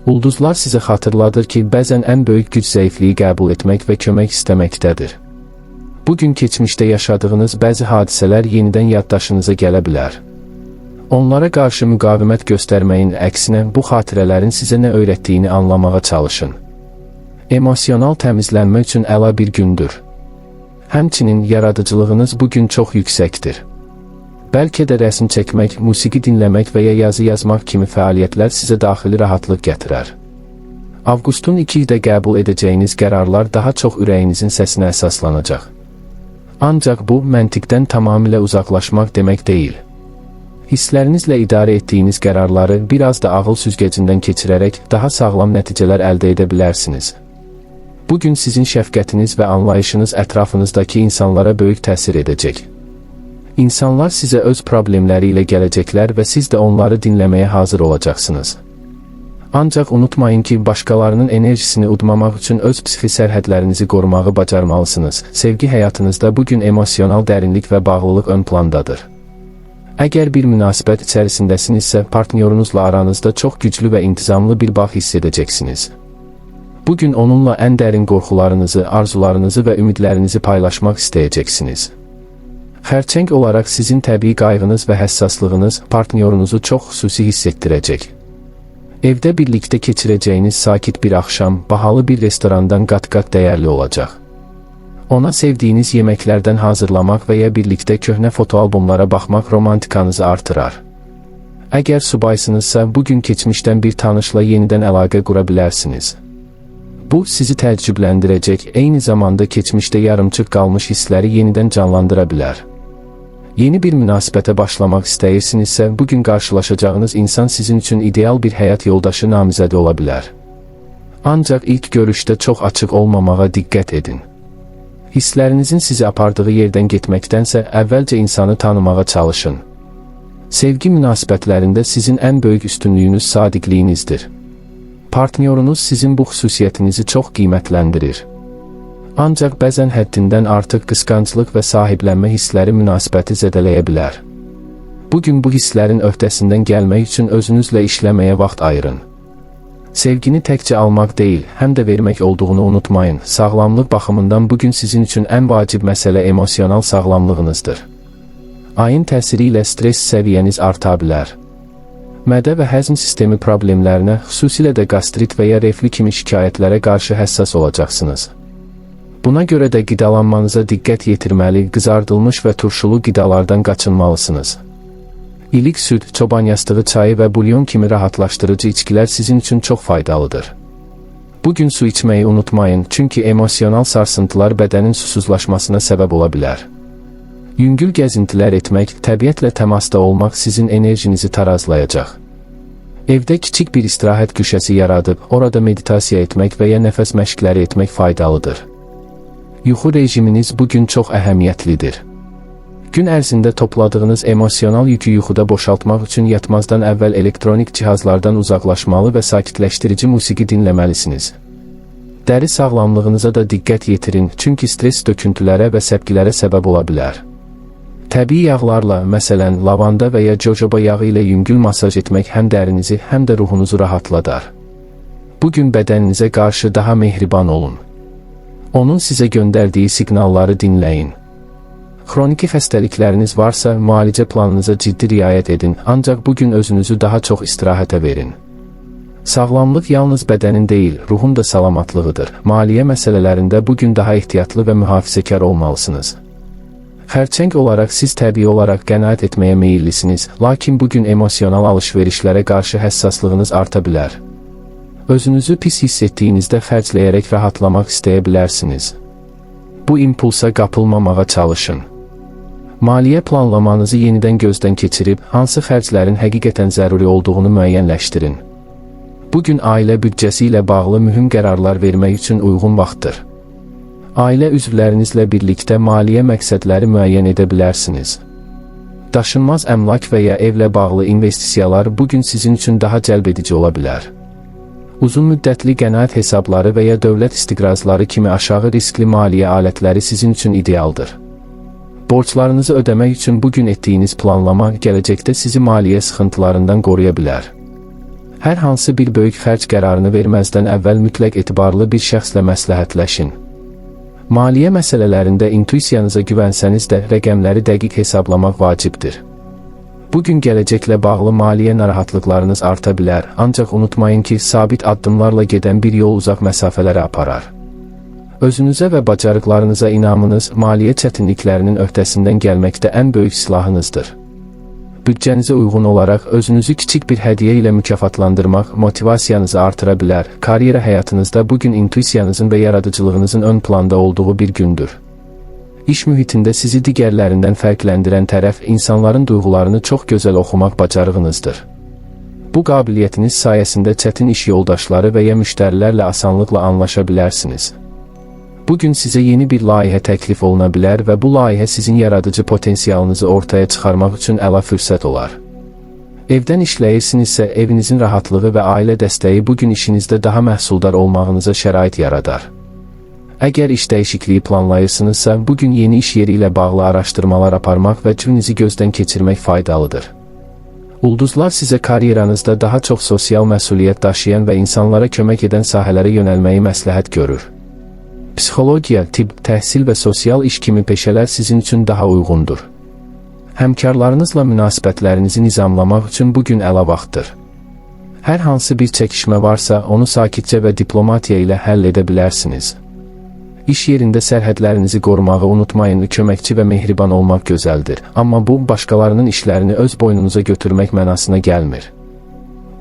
Ulduzlar sizə xatırladır ki, bəzən ən böyük güc zəifliyi qəbul etmək və kömək istəməkdədir. Bugün keçmişdə yaşadığınız bəzi hadisələr yenidən yaddaşınıza gələ bilər. Onlara qarşı müqavimət göstərməyin əksinə bu xatirələrin sizə nə öyrətdiyini anlamağa çalışın. Emosional təmizlənmə üçün əla bir gündür. Həmçinin yaradıcılığınız bugün çox yüksəkdir. Bəlkə də rəsm çəkmək, musiqi dinləmək və ya yazı yazmaq kimi fəaliyyətlər sizə daxili rahatlıq gətirər. Avqustun 2-də qəbul edəcəyiniz qərarlar daha çox ürəyinizin səsinə əsaslanacaq. Ancaq bu, məntiqdən tamamilə uzaqlaşmaq demək deyil. Hisslərinizlə idarə etdiyiniz qərarları biraz da ağıl süzgəcindən keçirərək daha sağlam nəticələr əldə edə bilərsiniz. Bugün sizin şəfqətiniz və anlayışınız ətrafınızdakı insanlara böyük təsir edəcək. İnsanlar sizə öz problemləri ilə gələcəklər və siz də onları dinləməyə hazır olacaqsınız. Ancaq unutmayın ki, başqalarının enerjisini udmamaq üçün öz psixi sərhədlərinizi qorumağı bacarmalısınız. Sevgi həyatınızda bugün emosional dərinlik və bağlılıq ön plandadır. Əgər bir münasibət içərisindəsinizsə, partnyorunuzla aranızda çox güclü və intizamlı bir bağ hiss edəcəksiniz. Bugün onunla ən dərin qorxularınızı, arzularınızı və ümidlərinizi paylaşmaq istəyəcəksiniz. Xərçəng olaraq sizin təbii qayğınız və həssaslığınız partnyorunuzu çox xüsusi hiss etdirəcək. Evdə birlikdə keçirəcəyiniz sakit bir axşam, bahalı bir restorandan qat-qat dəyərli olacaq. Ona sevdiyiniz yeməklərdən hazırlamaq və ya birlikdə köhnə fotoalbomlara baxmaq romantikanızı artırar. Əgər subaysınızsa, bugün keçmişdən bir tanışla yenidən əlaqə qura bilərsiniz. Bu, sizi təəccübləndirəcək, eyni zamanda keçmişdə yarımçıq qalmış hissləri yenidən canlandıra bilər. Yeni bir münasibətə başlamaq istəyirsinizsə, bugün qarşılaşacağınız insan sizin üçün ideal bir həyat yoldaşı namizədi ola bilər. Ancaq ilk görüşdə çox açıq olmamağa diqqət edin. Hisslərinizin sizi apardığı yerdən getməkdənsə, əvvəlcə insanı tanımağa çalışın. Sevgi münasibətlərində sizin ən böyük üstünlüyünüz sadiqliyinizdir. Partnyorunuz sizin bu xüsusiyyətinizi çox qiymətləndirir. Ancaq bəzən həddindən artıq qısqanclıq və sahiblənmə hissləri münasibəti zədələyə bilər. Bugün bu hisslərin öhdəsindən gəlmək üçün özünüzlə işləməyə vaxt ayırın. Sevgini təkcə almaq deyil, həm də vermək olduğunu unutmayın. Sağlamlıq baxımından bugün sizin üçün ən vacib məsələ emosional sağlamlığınızdır. Ayın təsiri ilə stres səviyyəniz arta bilər. Mədə və həzm sistemi problemlərinə, xüsusilə də qastrit və ya refli kimi şikayətlərə qarşı həssas olacaqsınız. Buna görə də qidalanmanıza diqqət yetirməli, qızardılmış və turşulu qidalardan qaçınmalısınız. İlik süd, çoban yastığı çayı və bulyon kimi rahatlaşdırıcı içkilər sizin üçün çox faydalıdır. Bugün su içməyi unutmayın, çünki emosional sarsıntılar bədənin susuzlaşmasına səbəb ola bilər. Yüngül gəzintilər etmək, təbiətlə təmasda olmaq sizin enerjinizi tarazlayacaq. Evdə kiçik bir istirahət güşəsi yaradıb, orada meditasiya etmək və ya nəfəs məşqləri etmək faydalıdır. Yuxu rejiminiz bugün çox əhəmiyyətlidir. Gün ərzində topladığınız emosional yükü yuxuda boşaltmaq üçün yatmazdan əvvəl elektronik cihazlardan uzaqlaşmalı və sakitləşdirici musiqi dinləməlisiniz. Dəri sağlamlığınıza da diqqət yetirin, çünki stres döküntülərə və səpkilərə səbəb ola bilər. Təbii yağlarla, məsələn, lavanda və ya jojoba yağı ilə yüngül masaj etmək həm dərinizi, həm də ruhunuzu rahatladar. Bugün bədəninizə qarşı daha mehriban olun. Onun sizə göndərdiyi siqnalları dinləyin. Xroniki xəstəlikləriniz varsa, müalicə planınıza ciddi riayət edin, ancaq bugün özünüzü daha çox istirahətə verin. Sağlamlıq yalnız bədənin deyil, ruhun da salamatlığıdır. Maliyyə məsələlərində bugün daha ehtiyatlı və mühafizəkar olmalısınız. Xərçəng olaraq siz təbii olaraq qənaət etməyə meyillisiniz, lakin bugün emosional alış-verişlərə qarşı həssaslığınız arta bilər. Özünüzü pis hiss etdiyinizdə xərcləyərək rahatlamaq istəyə bilərsiniz. Bu impulsa qapılmamağa çalışın. Maliyyə planlamanızı yenidən gözdən keçirib, hansı xərclərin həqiqətən zəruri olduğunu müəyyənləşdirin. Bugün ailə büdcəsi ilə bağlı mühüm qərarlar vermək üçün uyğun vaxtdır. Ailə üzvlərinizlə birlikdə maliyyə məqsədləri müəyyən edə bilərsiniz. Daşınmaz əmlak və ya evlə bağlı investisiyalar bugün sizin üçün daha cəlbedici ola bilər. Uzun müddətli qənaət hesabları və ya dövlət istiqrazları kimi aşağı riskli maliyyə alətləri sizin üçün idealdır. Borclarınızı ödəmək üçün bugün etdiyiniz planlama gələcəkdə sizi maliyyə sıxıntılarından qoruya bilər. Hər hansı bir böyük xərc qərarını verməzdən əvvəl mütləq etibarlı bir şəxslə məsləhətləşin. Maliyyə məsələlərində intuisiyanıza güvənsəniz də rəqəmləri dəqiq hesablamaq vacibdir. Bugün gələcəklə bağlı maliyyə narahatlıqlarınız arta bilər, ancaq unutmayın ki, sabit addımlarla gedən bir yol uzaq məsafələrə aparar. Özünüzə və bacarıqlarınıza inamınız maliyyə çətinliklərinin öhdəsindən gəlməkdə ən böyük silahınızdır. Büdcənizə uyğun olaraq özünüzü kiçik bir hədiyyə ilə mükafatlandırmaq motivasiyanızı artıra bilər. Karyera həyatınızda bugün intuisiyanızın və yaradıcılığınızın ön planda olduğu bir gündür. İş mühitində sizi digərlərindən fərqləndirən tərəf insanların duyğularını çox gözəl oxumaq bacarığınızdır. Bu qabiliyyətiniz sayəsində çətin iş yoldaşları və ya müştərilərlə asanlıqla anlaşa bilərsiniz. Bugün sizə yeni bir layihə təklif oluna bilər və bu layihə sizin yaradıcı potensialınızı ortaya çıxarmaq üçün əla fürsət olar. Evdən işləyirsinizsə, evinizin rahatlığı və ailə dəstəyi bugün işinizdə daha məhsuldar olmağınıza şərait yaradar. Əgər iş dəyişikliyi planlayırsınızsa, bugün yeni iş yeri ilə bağlı araşdırmalar aparmaq və gününüzü gözdən keçirmək faydalıdır. Ulduzlar sizə karyeranızda daha çox sosial məsuliyyət daşıyan və insanlara kömək edən sahələrə yönəlməyi məsləhət görür. Psixologiya, tibb, təhsil və sosial iş kimi peşələr sizin üçün daha uyğundur. Həmkarlarınızla münasibətlərinizi nizamlamaq üçün bugün əla vaxtdır. Hər hansı bir çəkişmə varsa, onu sakitcə və diplomatiya ilə həll edə bilərsiniz. İş yerində sərhədlərinizi qorumağı unutmayın, köməkçi və mehriban olmaq gözəldir, amma bu, başqalarının işlərini öz boynunuza götürmək mənasına gəlmir.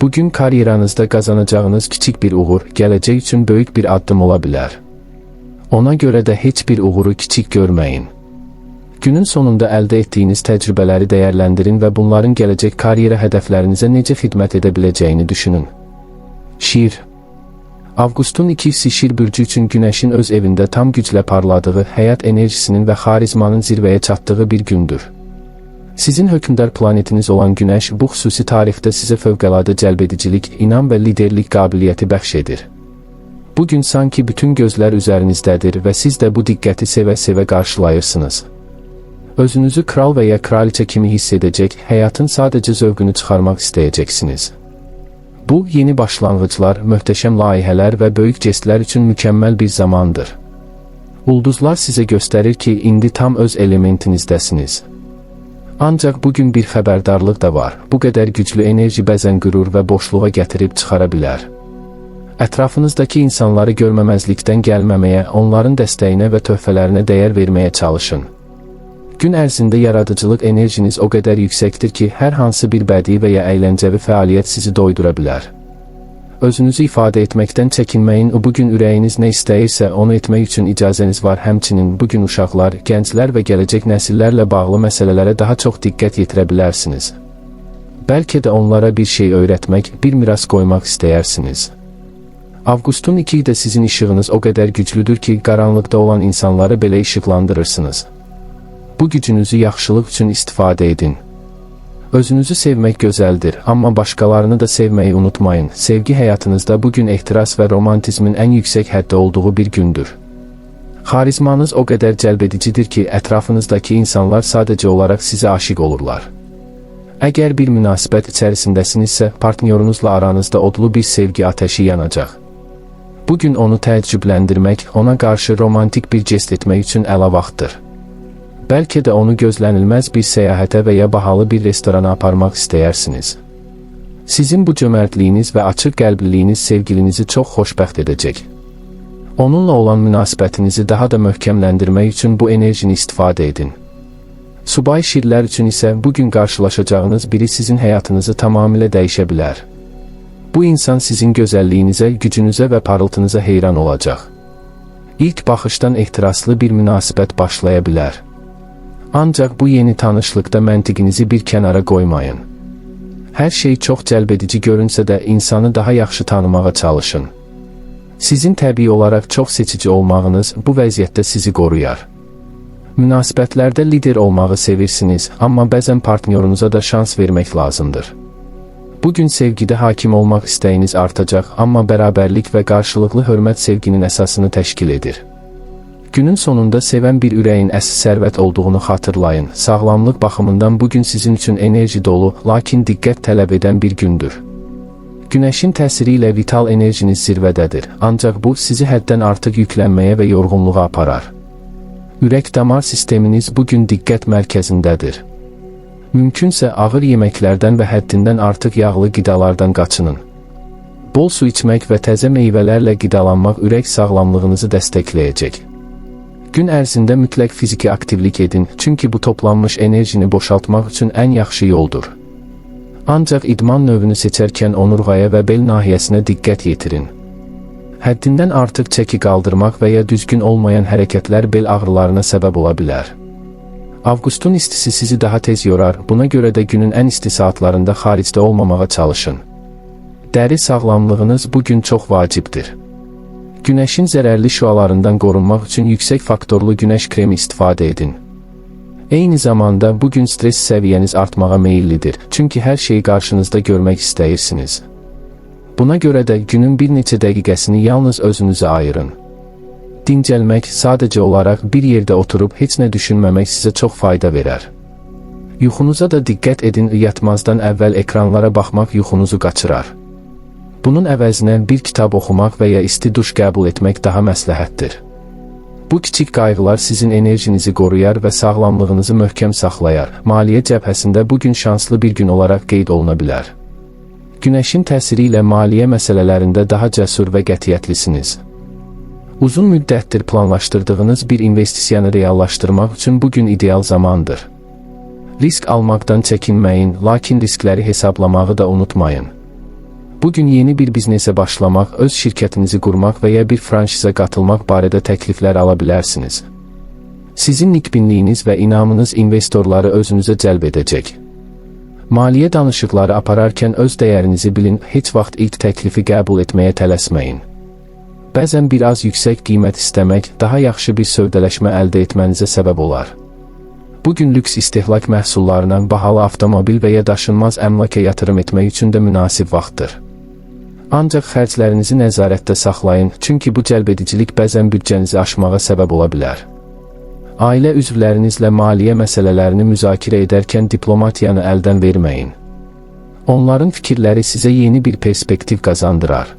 Bugün karyeranızda qazanacağınız kiçik bir uğur, gələcək üçün böyük bir addım ola bilər. Ona görə də heç bir uğuru kiçik görməyin. Günün sonunda əldə etdiyiniz təcrübələri dəyərləndirin və bunların gələcək karyera hədəflərinizə necə xidmət edə biləcəyini düşünün. Şir. Avqustun ikisi Şir bürcü üçün Günəşin öz evində tam güclə parladığı, həyat enerjisinin və xarizmanın zirvəyə çatdığı bir gündür. Sizin hökmdar planetiniz olan Günəş bu xüsusi tarixdə sizə fövqəladə cəlbedicilik, inam və liderlik qabiliyyəti bəxş edir. Bugün sanki bütün gözlər üzərinizdədir və siz də bu diqqəti sevə-sevə qarşılayırsınız. Özünüzü kral və ya kraliçə kimi hiss edəcək, həyatın sadəcə zövqünü çıxarmaq istəyəcəksiniz. Bu, yeni başlanğıclar, möhtəşəm layihələr və böyük jestlər üçün mükəmməl bir zamandır. Ulduzlar sizə göstərir ki, indi tam öz elementinizdəsiniz. Ancaq bugün bir xəbərdarlıq da var. Bu qədər güclü enerji bəzən qürur və boşluğa gətirib çıxara bilər. Ətrafınızdakı insanları görməməzlikdən gəlməməyə, onların dəstəyinə və töhfələrinə dəyər verməyə çalışın. Gün ərzində yaradıcılıq enerjiniz o qədər yüksəkdir ki, hər hansı bir bədii və ya əyləncəvi fəaliyyət sizi doydura bilər. Özünüzü ifadə etməkdən çəkinməyin, bugün ürəyiniz nə istəyirsə, onu etmək üçün icazəniz var. Həmçinin bugün uşaqlar, gənclər və gələcək nəsillərlə bağlı məsələlərə daha çox diqqət yetirə bilərsiniz. Bəlkə də onlara bir şey öyrətmək, bir miras qoymaq istəyirsiniz. Avqustun 2-yi də sizin işığınız o qədər güclüdür ki, qaranlıqda olan insanları belə işıqlandırırsınız. Bu gücünüzü yaxşılıq üçün istifadə edin. Özünüzü sevmək gözəldir, amma başqalarını da sevməyi unutmayın. Sevgi həyatınızda bugün ehtiras və romantizmin ən yüksək həddə olduğu bir gündür. Xarizmanız o qədər cəlbedicidir ki, ətrafınızdakı insanlar sadəcə olaraq sizə aşiq olurlar. Əgər bir münasibət içərisindəsinizsə, partnyorunuzla aranızda odlu bir sevgi ateşi yanacaq. Bugün onu təəccübləndirmək, ona qarşı romantik bir jest etmək üçün əla vaxtdır. Bəlkə də onu gözlənilməz bir səyahətə və ya bahalı bir restorana aparmaq istəyirsiniz. Sizin bu cömertliyiniz və açıq qəlbliliyiniz sevgilinizi çox xoşbəxt edəcək. Onunla olan münasibətinizi daha da möhkəmləndirmək üçün bu enerjini istifadə edin. Subay şirlər üçün isə bugün qarşılaşacağınız biri sizin həyatınızı tamamilə dəyişə bilər. Bu insan sizin gözəlliyinizə, gücünüzə və parıltınıza heyran olacaq. İlk baxışdan ehtiraslı bir münasibət başlaya bilər. Ancaq bu yeni tanışlıqda məntiqinizi bir kənara qoymayın. Hər şey çox cəlbedici görünsə də insanı daha yaxşı tanımağa çalışın. Sizin təbii olaraq çox seçici olmağınız bu vəziyyətdə sizi qoruyar. Münasibətlərdə lider olmağı sevirsiniz, amma bəzən partnyorunuza da şans vermək lazımdır. Bugün sevgidə hakim olmaq istəyiniz artacaq, amma bərabərlik və qarşılıqlı hörmət sevginin əsasını təşkil edir. Günün sonunda sevən bir ürəyin əsl sərvət olduğunu xatırlayın. Sağlamlıq baxımından bugün sizin üçün enerji dolu, lakin diqqət tələb edən bir gündür. Günəşin təsiri ilə vital enerjiniz zirvədədir, ancaq bu sizi həddən artıq yüklənməyə və yorğunluğa aparar. Ürək-damar sisteminiz bugün diqqət mərkəzindədir. Mümkünsə ağır yeməklərdən və həddindən artıq yağlı qidalardan qaçının. Bol su içmək və təzə meyvələrlə qidalanmaq ürək sağlamlığınızı dəstəkləyəcək. Gün ərzində mütləq fiziki aktivlik edin, çünki bu toplanmış enerjini boşaltmaq üçün ən yaxşı yoldur. Ancaq idman növünü seçərkən onurğaya və bel nahiyəsinə diqqət yetirin. Həddindən artıq çəki qaldırmaq və ya düzgün olmayan hərəkətlər bel ağrılarına səbəb ola bilər. Avqustun istisi sizi daha tez yorar, buna görə də günün ən isti saatlarında xaricdə olmamağa çalışın. Dəri sağlamlığınız bugün çox vacibdir. Günəşin zərərli şüalarından qorunmaq üçün yüksək faktorlu günəş kremi istifadə edin. Eyni zamanda bugün stres səviyyəniz artmağa meyillidir, çünki hər şeyi qarşınızda görmək istəyirsiniz. Buna görə də günün bir neçə dəqiqəsini yalnız özünüzə ayırın. Dincəlmək, sadəcə olaraq bir yerdə oturub heç nə düşünməmək sizə çox fayda verər. Yuxunuza da diqqət edin, yatmazdan əvvəl ekranlara baxmaq yuxunuzu qaçırar. Bunun əvəzinə bir kitab oxumaq və ya isti duş qəbul etmək daha məsləhətdir. Bu kiçik qayğılar sizin enerjinizi qoruyar və sağlamlığınızı möhkəm saxlayar. Maliyyə cəbhəsində bugün şanslı bir gün olaraq qeyd oluna bilər. Günəşin təsiri ilə maliyyə məsələlərində daha cəsur və qətiyyətlisiniz. Uzun müddətdir planlaşdırdığınız bir investisiyanı reallaşdırmaq üçün bugün ideal zamandır. Risk almaqdan çəkinməyin, lakin riskləri hesablamağı da unutmayın. Bugün yeni bir biznesə başlamaq, öz şirkətinizi qurmaq və ya bir franşizə qatılmaq barədə təkliflər ala bilərsiniz. Sizin nikbinliyiniz və inamınız investorları özünüzə cəlb edəcək. Maliyyə danışıqları apararkən öz dəyərinizi bilin, heç vaxt ilk təklifi qəbul etməyə tələsməyin. Bəzən biraz yüksək qiymət istəmək, daha yaxşı bir sövdələşmə əldə etmənizə səbəb olar. Bugün lüks istehlak məhsullarına, bahalı avtomobil və ya daşınmaz əmlaka yatırım etmək üçün də münasib vaxtdır. Ancaq xərclərinizi nəzarətdə saxlayın, çünki bu cəlbedicilik bəzən büdcənizi aşmağa səbəb ola bilər. Ailə üzvlərinizlə maliyyə məsələlərini müzakirə edərkən diplomatiyanı əldən verməyin. Onların fikirləri sizə yeni bir perspektiv qazandırar.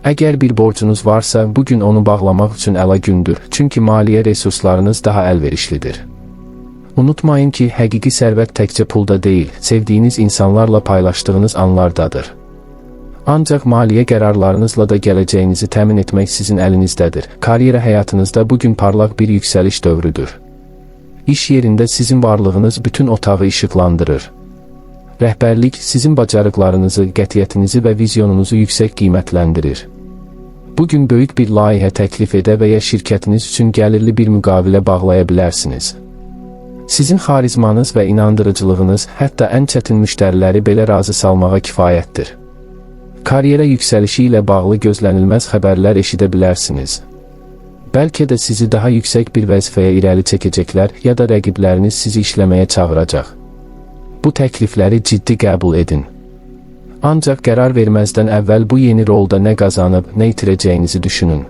Əgər bir borcunuz varsa, bugün onu bağlamaq üçün əla gündür, çünki maliyyə resurslarınız daha əlverişlidir. Unutmayın ki, həqiqi sərvət təkcə pulda deyil, sevdiyiniz insanlarla paylaşdığınız anlardadır. Ancaq maliyyə qərarlarınızla da gələcəyinizi təmin etmək sizin əlinizdədir. Karyera həyatınızda bugün parlaq bir yüksəliş dövrüdür. İş yerində sizin varlığınız bütün otağı işıqlandırır. Rəhbərlik sizin bacarıqlarınızı, qətiyyətinizi və vizyonunuzu yüksək qiymətləndirir. Bugün böyük bir layihə təklif edə və ya şirkətiniz üçün gəlirli bir müqavilə bağlaya bilərsiniz. Sizin xarizmanız və inandırıcılığınız hətta ən çətin müştəriləri belə razı salmağa kifayətdir. Karyera yüksəlişi ilə bağlı gözlənilməz xəbərlər eşidə bilərsiniz. Bəlkə də sizi daha yüksək bir vəzifəyə irəli çəkəcəklər ya da rəqibləriniz sizi işləməyə çağıracaq. Bu təklifləri ciddi qəbul edin. Ancaq qərar verməzdən əvvəl bu yeni rolda nə qazanıb, nə itirəcəyinizi düşünün.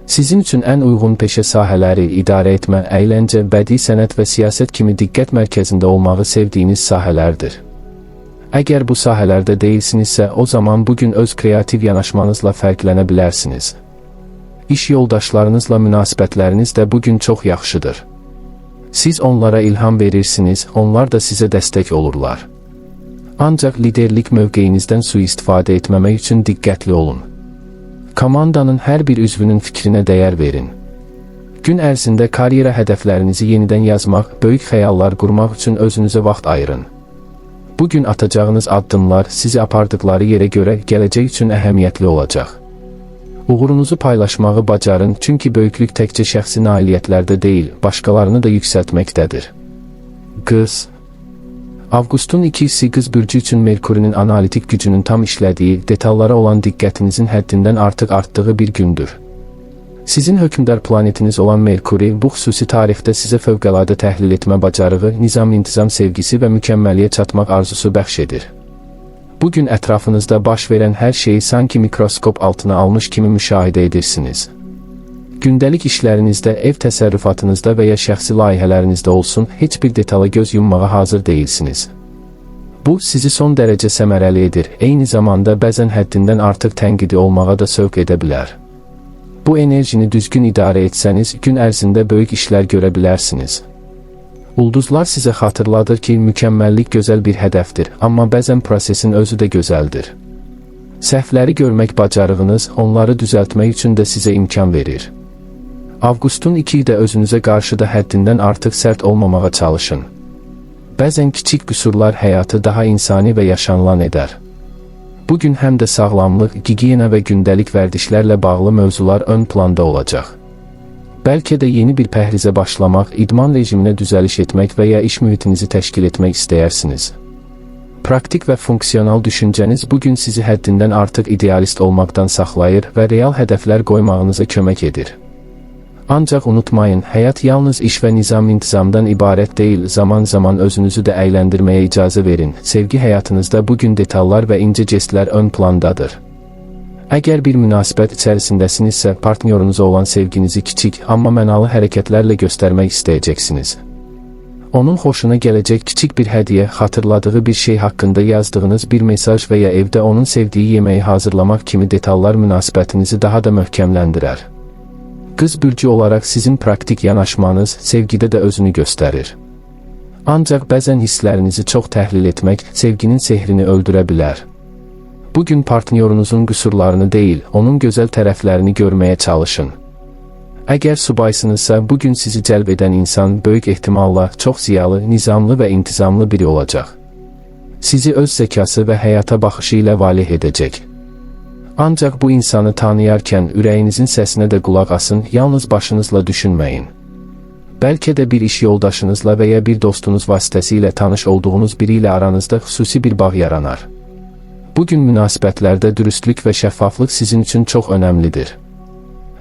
Sizin üçün ən uyğun peşə sahələri idarə etmə, əyləncə, bədii sənət və siyasət kimi diqqət mərkəzində olmağı sevdiyiniz sahələrdir. Əgər bu sahələrdə deyilsinizsə, o zaman bugün öz kreativ yanaşmanızla fərqlənə bilərsiniz. İş yoldaşlarınızla münasibətləriniz də bugün çox yaxşıdır. Siz onlara ilham verirsiniz, onlar da sizə dəstək olurlar. Ancaq liderlik mövqeyinizdən sui-istifadə etməmək üçün diqqətli olun. Komandanın hər bir üzvünün fikrinə dəyər verin. Gün ərzində karyera hədəflərinizi yenidən yazmaq, böyük xəyallar qurmaq üçün özünüzə vaxt ayırın. Bugün atacağınız addımlar sizi apardıqları yerə görə gələcək üçün əhəmiyyətli olacaq. Uğurunuzu paylaşmağı bacarın, çünki böyüklük təkcə şəxsi nailiyyətlərdə deyil, başqalarını da yüksəltməkdədir. Qız. Avqustun 2-si Qız bürcü üçün Merkurinin analitik gücünün tam işlədiyi, detallara olan diqqətinizin həddindən artıq artdığı bir gündür. Sizin hökmdar planetiniz olan Merkuri bu xüsusi tarixdə sizə fövqəladə təhlil etmə bacarığı, nizam-intizam sevgisi və mükəmməliyə çatmaq arzusu bəxş edir. Bugün ətrafınızda baş verən hər şeyi sanki mikroskop altına almış kimi müşahidə edirsiniz. Gündəlik işlərinizdə, ev təsərrüfatınızda və ya şəxsi layihələrinizdə olsun, heç bir detala göz yummağa hazır deyilsiniz. Bu, sizi son dərəcə səmərəli edir, eyni zamanda bəzən həddindən artıq tənqidi olmağa da sövq edə bilər. Bu enerjini düzgün idarə etsəniz, gün ərzində böyük işlər görə bilərsiniz. Ulduzlar sizə xatırladır ki, mükəmməllik gözəl bir hədəfdir, amma bəzən prosesin özü də gözəldir. Səhvləri görmək bacarığınız, onları düzəltmək üçün də sizə imkan verir. Avqustun 2-də özünüzə qarşı da həddindən artıq sərt olmamağa çalışın. Bəzən kiçik qüsurlar həyatı daha insani və yaşanılan edər. Bugün həm də sağlamlıq, gigiyena və gündəlik vərdişlərlə bağlı mövzular ön planda olacaq. Bəlkə də yeni bir pəhrizə başlamaq, idman rejiminə düzəliş etmək və ya iş mühitinizi təşkil etmək istəyirsiniz. Praktik və funksional düşüncəniz bugün sizi həddindən artıq idealist olmaqdan saxlayır və real hədəflər qoymağınıza kömək edir. Ancaq unutmayın, həyat yalnız iş və nizam-intizamdan ibarət deyil, zaman-zaman özünüzü də əyləndirməyə icazə verin. Sevgi həyatınızda bugün detallar və incə jestlər ön plandadır. Əgər bir münasibət içərisindəsinizsə, partnyorunuza olan sevginizi kiçik, amma mənalı hərəkətlərlə göstərmək istəyəcəksiniz. Onun xoşuna gələcək kiçik bir hədiyyə, xatırladığı bir şey haqqında yazdığınız bir mesaj və ya evdə onun sevdiyi yeməyi hazırlamaq kimi detallar münasibətinizi daha da möhkəmləndirər. Qız bürcü olaraq sizin praktik yanaşmanız sevgidə də özünü göstərir. Ancaq bəzən hisslərinizi çox təhlil etmək sevginin sehrini öldürə bilər. Bugün partnyorunuzun qüsurlarını deyil, onun gözəl tərəflərini görməyə çalışın. Əgər subaysınızsa, bugün sizi cəlb edən insan böyük ehtimalla çox ziyalı, nizamlı və intizamlı biri olacaq. Sizi öz zəkası və həyata baxışı ilə valeh edəcək. Ancaq bu insanı tanıyarkən ürəyinizin səsinə də qulaq asın, yalnız başınızla düşünməyin. Bəlkə də bir iş yoldaşınızla və ya bir dostunuz vasitəsilə tanış olduğunuz biri ilə aranızda xüsusi bir bağ yaranar. Bugün münasibətlərdə dürüstlük və şəffaflıq sizin üçün çox önəmlidir.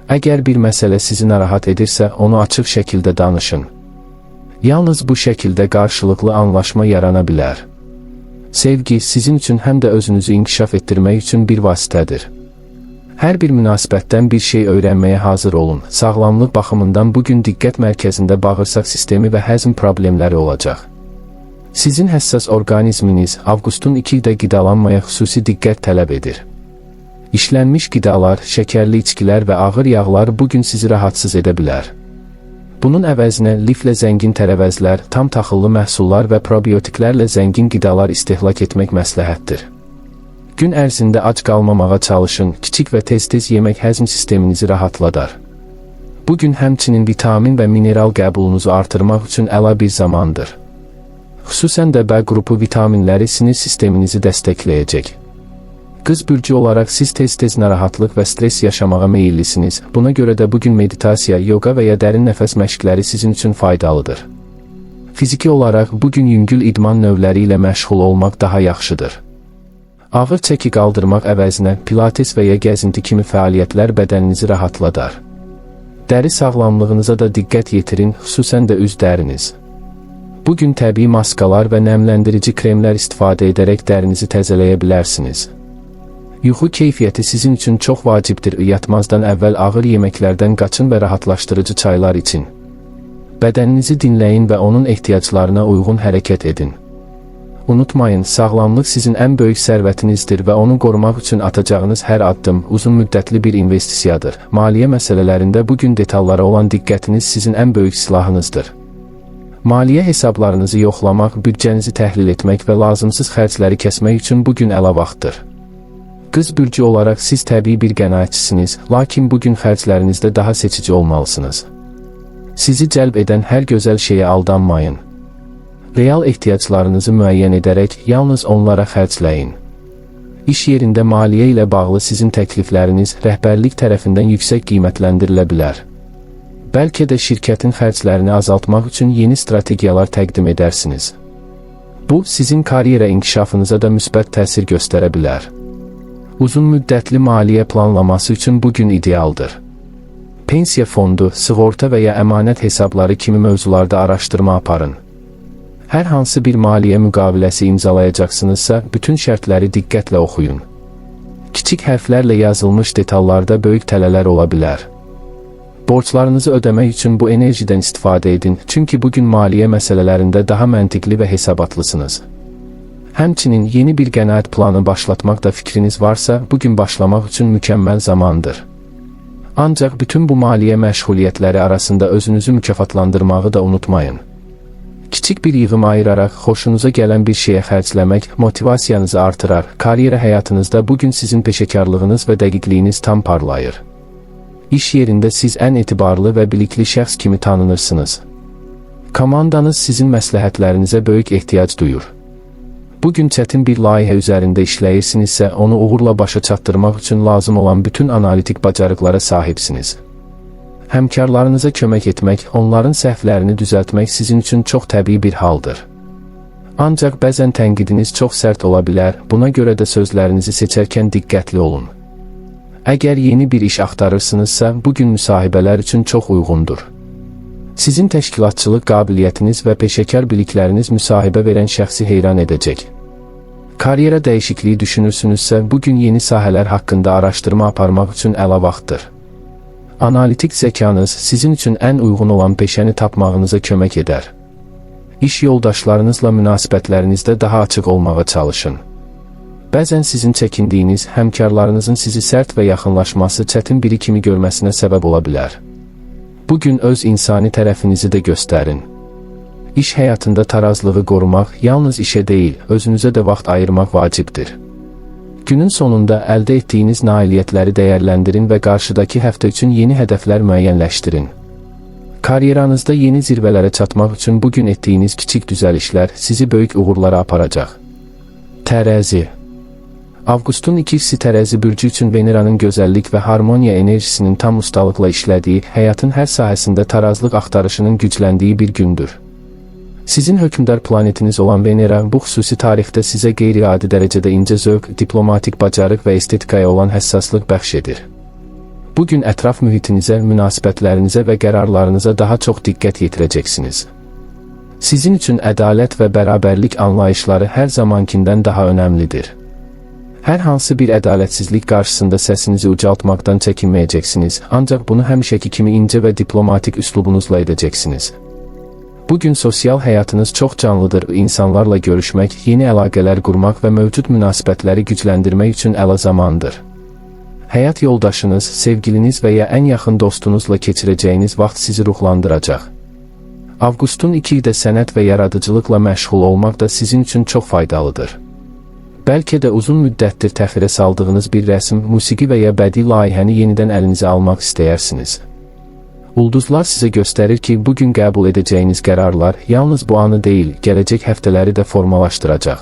Əgər bir məsələ sizi narahat edirsə, onu açıq şəkildə danışın. Yalnız bu şəkildə qarşılıqlı anlaşma yarana bilər. Sevgi sizin üçün həm də özünüzü inkişaf etdirmək üçün bir vasitədir. Hər bir münasibətdən bir şey öyrənməyə hazır olun. Sağlamlıq baxımından bugün diqqət mərkəzində bağırsaq sistemi və həzm problemləri olacaq. Sizin həssas orqanizminiz Avqustun 2-də qidalanmaya xüsusi diqqət tələb edir. İşlənmiş qidalar, şəkərli içkilər və ağır yağlar bugün sizi rahatsız edə bilər. Bunun əvəzinə liflə zəngin tərəvəzlər, tam taxıllı məhsullar və probiotiklərlə zəngin qidalar istehlak etmək məsləhətdir. Gün ərzində ac qalmamağa çalışın, kiçik və tez-tez yemək həzm sisteminizi rahatladar. Bugün həmçinin vitamin və mineral qəbulunuzu artırmaq üçün əla bir zamandır. Xüsusən də B qrupu vitaminləri sinir sisteminizi dəstəkləyəcək. Qız bürcü olaraq siz tez-tez narahatlıq və stres yaşamağa meyillisiniz. Buna görə də bugün meditasiya, yoga və ya dərin nəfəs məşqləri sizin üçün faydalıdır. Fiziki olaraq bugün yüngül idman növləri ilə məşğul olmaq daha yaxşıdır. Ağır çəki qaldırmaq əvəzinə pilates və ya gəzinti kimi fəaliyyətlər bədəninizi rahatladar. Dəri sağlamlığınıza da diqqət yetirin, xüsusən də üz dəriniz. Bugün təbii maskalar və nəmləndirici kremlər istifadə edərək dərinizi təzələyə bilərsiniz. Yuxu keyfiyyəti sizin üçün çox vacibdir. Yatmazdan əvvəl ağır yeməklərdən qaçın və rahatlaşdırıcı çaylar için. Bədəninizi dinləyin və onun ehtiyaclarına uyğun hərəkət edin. Unutmayın, sağlamlıq sizin ən böyük sərvətinizdir və onu qorumaq üçün atacağınız hər addım uzun müddətli bir investisiyadır. Maliyyə məsələlərində bugün detallara olan diqqətiniz sizin ən böyük silahınızdır. Maliyyə hesablarınızı yoxlamaq, büdcənizi təhlil etmək və lazımsız xərcləri kəsmək üçün bugün əla vaxtdır. Qız bürcü olaraq siz təbii bir qənaətçisiniz, lakin bugün xərclərinizdə daha seçici olmalısınız. Sizi cəlb edən hər gözəl şeyə aldanmayın. Real ehtiyaclarınızı müəyyən edərək yalnız onlara xərcləyin. İş yerində maliyyə ilə bağlı sizin təklifləriniz rəhbərlik tərəfindən yüksək qiymətləndirilə bilər. Bəlkə də şirkətin xərclərini azaltmaq üçün yeni strategiyalar təqdim edərsiniz. Bu, sizin karyera inkişafınıza da müsbət təsir göstərə bilər. Uzun müddətli maliyyə planlaması üçün bugün idealdır. Pensiya fondu, sığorta və ya əmanət hesabları kimi mövzularda araşdırma aparın. Hər hansı bir maliyyə müqaviləsi imzalayacaqsınızsa, bütün şərtləri diqqətlə oxuyun. Kiçik hərflərlə yazılmış detallarda böyük tələlər ola bilər. Borclarınızı ödəmək üçün bu enerjidən istifadə edin, çünki bugün maliyyə məsələlərində daha məntiqli və hesabatlısınız. Həmçinin yeni bir qənaət planı başlatmaqda fikriniz varsa, bugün başlamaq üçün mükəmməl zamandır. Ancaq bütün bu maliyyə məşğuliyyətləri arasında özünüzü mükafatlandırmağı da unutmayın. Kiçik bir yığım ayıraraq xoşunuza gələn bir şeyə xərcləmək motivasiyanızı artırar, karyera həyatınızda bugün sizin peşəkarlığınız və dəqiqliyiniz tam parlayır. İş yerində siz ən etibarlı və bilikli şəxs kimi tanınırsınız. Komandanız sizin məsləhətlərinizə böyük ehtiyac duyur. Bugün çətin bir layihə üzərində işləyirsinizsə, onu uğurla başa çatdırmaq üçün lazım olan bütün analitik bacarıqlara sahibsiniz. Həmkarlarınıza kömək etmək, onların səhvlərini düzəltmək sizin üçün çox təbii bir haldır. Ancaq bəzən tənqidiniz çox sərt ola bilər, buna görə də sözlərinizi seçərkən diqqətli olun. Əgər yeni bir iş axtarırsınızsa, bugün müsahibələr üçün çox uyğundur. Sizin təşkilatçılıq qabiliyyətiniz və peşəkar bilikləriniz müsahibə verən şəxsi heyran edəcək. Karyera dəyişikliyi düşünürsünüzsə, bugün yeni sahələr haqqında araşdırma aparmaq üçün əla vaxtdır. Analitik zəkanız sizin üçün ən uyğun olan peşəni tapmağınıza kömək edər. İş yoldaşlarınızla münasibətlərinizdə daha açıq olmağa çalışın. Bəzən sizin çəkindiyiniz, həmkarlarınızın sizi sərt və yaxınlaşması çətin biri kimi görməsinə səbəb ola bilər. Bugün öz insani tərəfinizi də göstərin. İş həyatında tarazlığı qorumaq yalnız işə deyil, özünüzə də vaxt ayırmaq vacibdir. Günün sonunda əldə etdiyiniz nailiyyətləri dəyərləndirin və qarşıdakı həftə üçün yeni hədəflər müəyyənləşdirin. Karyeranızda yeni zirvələrə çatmaq üçün bugün etdiyiniz kiçik düzəlişlər sizi böyük uğurlara aparacaq. Tərəzi. Avqustun ikisi tərəzi bürcü üçün Veneranın gözəllik və harmoniya enerjisinin tam ustalıqla işlədiyi, həyatın hər sahəsində tarazlıq axtarışının gücləndiyi bir gündür. Sizin hökmdar planetiniz olan Venera bu xüsusi tarixdə sizə qeyri-adi dərəcədə incə zövq, diplomatik bacarıq və estetikaya olan həssaslıq bəxş edir. Bugün ətraf mühitinizə, münasibətlərinizə və qərarlarınıza daha çox diqqət yetirəcəksiniz. Sizin üçün ədalət və bərabərlik anlayışları hər zamankindən daha önəmlidir. Hər hansı bir ədalətsizlik qarşısında səsinizi ucaltmaqdan çəkinməyəcəksiniz, ancaq bunu həmişəki kimi incə və diplomatik üslubunuzla edəcəksiniz. Bugün sosial həyatınız çox canlıdır, insanlarla görüşmək, yeni əlaqələr qurmaq və mövcud münasibətləri gücləndirmək üçün əla zamandır. Həyat yoldaşınız, sevgiliniz və ya ən yaxın dostunuzla keçirəcəyiniz vaxt sizi ruhlandıracaq. Avqustun 2-də sənət və yaradıcılıqla məşğul olmaq da sizin üçün çox faydalıdır. Bəlkə də uzun müddətdir təxirə saldığınız bir rəsm, musiqi və ya bədii layihəni yenidən əlinizə almaq istəyirsiniz. Ulduzlar sizə göstərir ki, bugün qəbul edəcəyiniz qərarlar yalnız bu anı deyil, gələcək həftələri də formalaşdıracaq.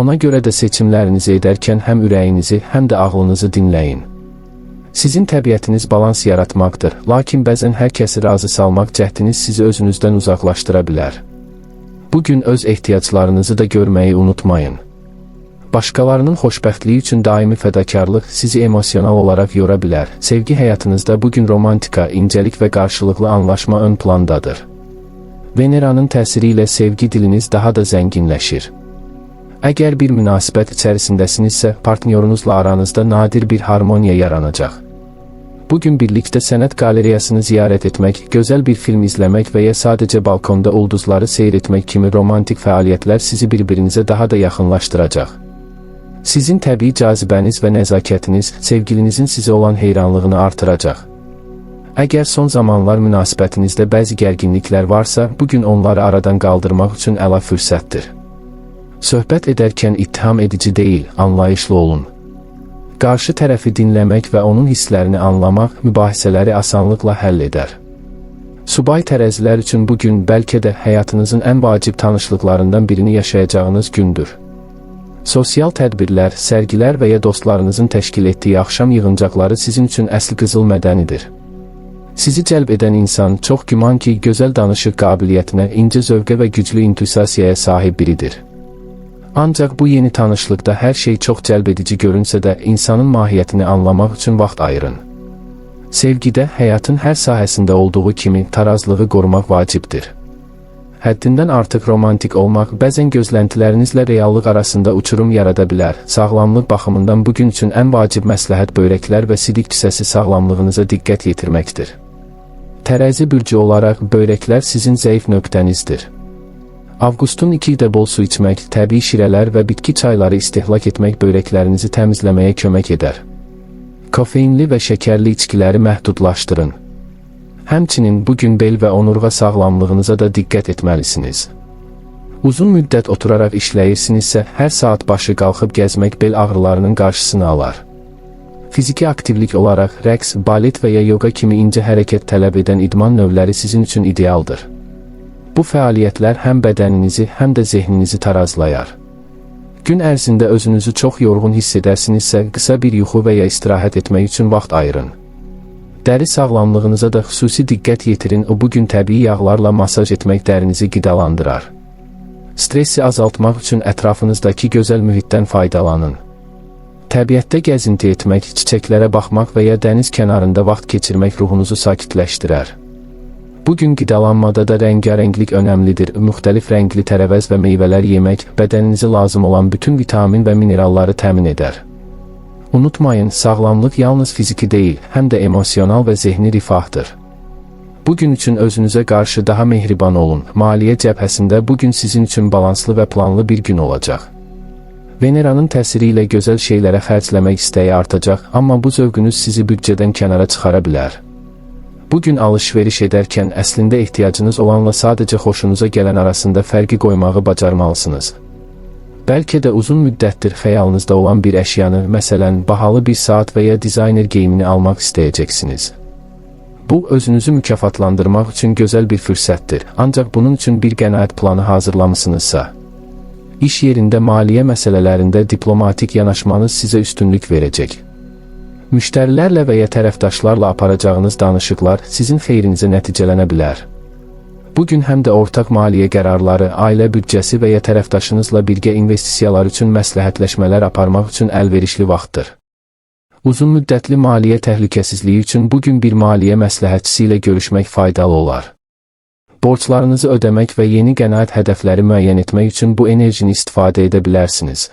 Ona görə də seçimlərinizi edərkən həm ürəyinizi, həm də ağlınızı dinləyin. Sizin təbiətiniz balans yaratmaqdır, lakin bəzən hər kəsi razı salmaq cəhdiniz sizi özünüzdən uzaqlaşdıra bilər. Bugün öz ehtiyaclarınızı da görməyi unutmayın. Başqalarının xoşbəxtliyi üçün daimi fədakarlıq sizi emosional olaraq yora bilər. Sevgi həyatınızda bugün romantika, incəlik və qarşılıqlı anlaşma ön plandadır. Veneranın təsiri ilə sevgi diliniz daha da zənginləşir. Əgər bir münasibət içərisindəsinizsə, partnyorunuzla aranızda nadir bir harmoniya yaranacaq. Bugün birlikdə sənət qalereyasını ziyarət etmək, gözəl bir film izləmək və ya sadəcə balkonda ulduzları seyr etmək kimi romantik fəaliyyətlər sizi bir-birinizə daha da yaxınlaşdıracaq. Sizin təbii cazibəniz və nəzakətiniz sevgilinizin sizə olan heyranlığını artıracaq. Əgər son zamanlar münasibətinizdə bəzi gərginliklər varsa, bugün onları aradan qaldırmaq üçün əla fürsətdir. Söhbət edərkən ittiham edici deyil, anlayışlı olun. Qarşı tərəfi dinləmək və onun hisslərini anlamaq mübahisələri asanlıqla həll edər. Subay tərəzilər üçün bugün bəlkə də həyatınızın ən vacib tanışlıqlarından birini yaşayacağınız gündür. Sosial tədbirlər, sərgilər və ya dostlarınızın təşkil etdiyi axşam yığıncaqları sizin üçün əsl qızıl mədənidir. Sizi cəlb edən insan çox güman ki, gözəl danışıq qabiliyyətinə, incə zövqə və güclü intuisiyaya sahib biridir. Ancaq bu yeni tanışlıqda hər şey çox cəlb edici görünsə də, insanın mahiyyətini anlamaq üçün vaxt ayırın. Sevgidə, həyatın hər sahəsində olduğu kimi, tarazlığı qorumaq vacibdir. Həddindən artıq romantik olmaq bəzən gözləntilərinizlə reallıq arasında uçurum yarada bilər. Sağlamlıq baxımından bugün üçün ən vacib məsləhət böyrəklər və sidik kisəsi sağlamlığınıza diqqət yetirməkdir. Tərəzi bürcü olaraq böyrəklər sizin zəif nöqtənizdir. Avqustun 2 də bol su içmək, təbii şirələr və bitki çayları istehlak etmək böyrəklərinizi təmizləməyə kömək edər. Kofeinli və şəkərli içkiləri məhdudlaşdırın. Həmçinin bugün bel və onurğa sağlamlığınıza da diqqət etməlisiniz. Uzun müddət oturaraq işləyirsinizsə, hər saat başı qalxıb gəzmək bel ağrılarının qarşısını alar. Fiziki aktivlik olaraq rəqs, balet və ya yoga kimi incə hərəkət tələb edən idman növləri sizin üçün idealdır. Bu fəaliyyətlər həm bədəninizi, həm də zehninizi tarazlayar. Gün ərzində özünüzü çox yorğun hiss edərsinizsə, qısa bir yuxu və ya istirahət etmək üçün vaxt ayırın. Dəri sağlamlığınıza da xüsusi diqqət yetirin, o bugün təbii yağlarla masaj etmək dərinizi qidalandırar. Stressi azaltmaq üçün ətrafınızdakı gözəl mühitdən faydalanın. Təbiətdə gəzinti etmək, çiçəklərə baxmaq və ya dəniz kənarında vaxt keçirmək ruhunuzu sakitləşdirər. Bugün qidalanmada da rəngarənglik önəmlidir. Müxtəlif rəngli tərəvəz və meyvələr yemək, bədəninizə lazım olan bütün vitamin və mineralları təmin edər. Unutmayın, sağlamlıq yalnız fiziki deyil, həm də emosional və zehni rifahdır. Bugün üçün özünüzə qarşı daha mehriban olun. Maliyyə cəbhəsində bugün sizin üçün balanslı və planlı bir gün olacaq. Veneranın təsiri ilə gözəl şeylərə xərcləmək istəyi artacaq, amma bu zövqünüz sizi büdcədən kənara çıxara bilər. Bugün alış-veriş edərkən əslində ehtiyacınız olanla sadəcə xoşunuza gələn arasında fərqi qoymağı bacarmalısınız. Bəlkə də uzun müddətdir xəyalınızda olan bir əşyanı, məsələn, bahalı bir saat və ya dizayner geyimini almaq istəyəcəksiniz. Bu, özünüzü mükafatlandırmaq üçün gözəl bir fürsətdir, ancaq bunun üçün bir qənaət planı hazırlamısınızsa. İş yerində maliyyə məsələlərində diplomatik yanaşmanız sizə üstünlük verəcək. Müştərilərlə və ya tərəfdaşlarla aparacağınız danışıqlar sizin xeyrinizə nəticələnə bilər. Bugün həm də ortaq maliyyə qərarları, ailə büdcəsi və ya tərəfdaşınızla birgə investisiyalar üçün məsləhətləşmələr aparmaq üçün əlverişli vaxtdır. Uzun müddətli maliyyə təhlükəsizliyi üçün bugün bir maliyyə məsləhətçisi ilə görüşmək faydalı olar. Borclarınızı ödəmək və yeni qənaət hədəfləri müəyyən etmək üçün bu enerjini istifadə edə bilərsiniz.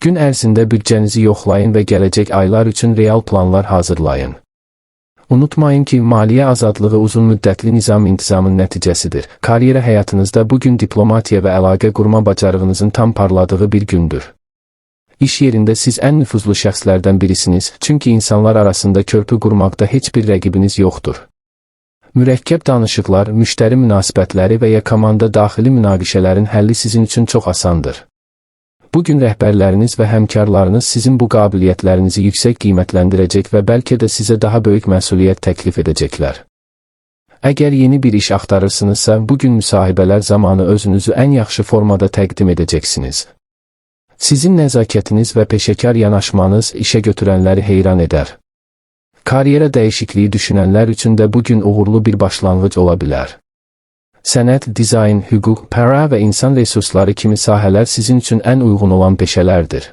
Gün ərzində büdcənizi yoxlayın və gələcək aylar üçün real planlar hazırlayın. Unutmayın ki, maliyyə azadlığı uzun müddətli nizam-intizamın nəticəsidir. Karyera həyatınızda bugün diplomatiya və əlaqə qurma bacarığınızın tam parladığı bir gündür. İş yerində siz ən nüfuzlu şəxslərdən birisiniz, çünki insanlar arasında körpü qurmaqda heç bir rəqibiniz yoxdur. Mürəkkəb danışıqlar, müştəri münasibətləri və ya komanda daxili münaqişələrin həlli sizin üçün çox asandır. Bugün rəhbərləriniz və həmkarlarınız sizin bu qabiliyyətlərinizi yüksək qiymətləndirəcək və bəlkə də sizə daha böyük məsuliyyət təklif edəcəklər. Əgər yeni bir iş axtarırsınızsa, bugün müsahibələr zamanı özünüzü ən yaxşı formada təqdim edəcəksiniz. Sizin nəzakətiniz və peşəkar yanaşmanız işə götürənləri heyran edər. Karyera dəyişikliyi düşünənlər üçün də bugün uğurlu bir başlanğıc ola bilər. Sənət, dizayn, hüquq, para və insan resursları kimi sahələr sizin üçün ən uyğun olan peşələrdir.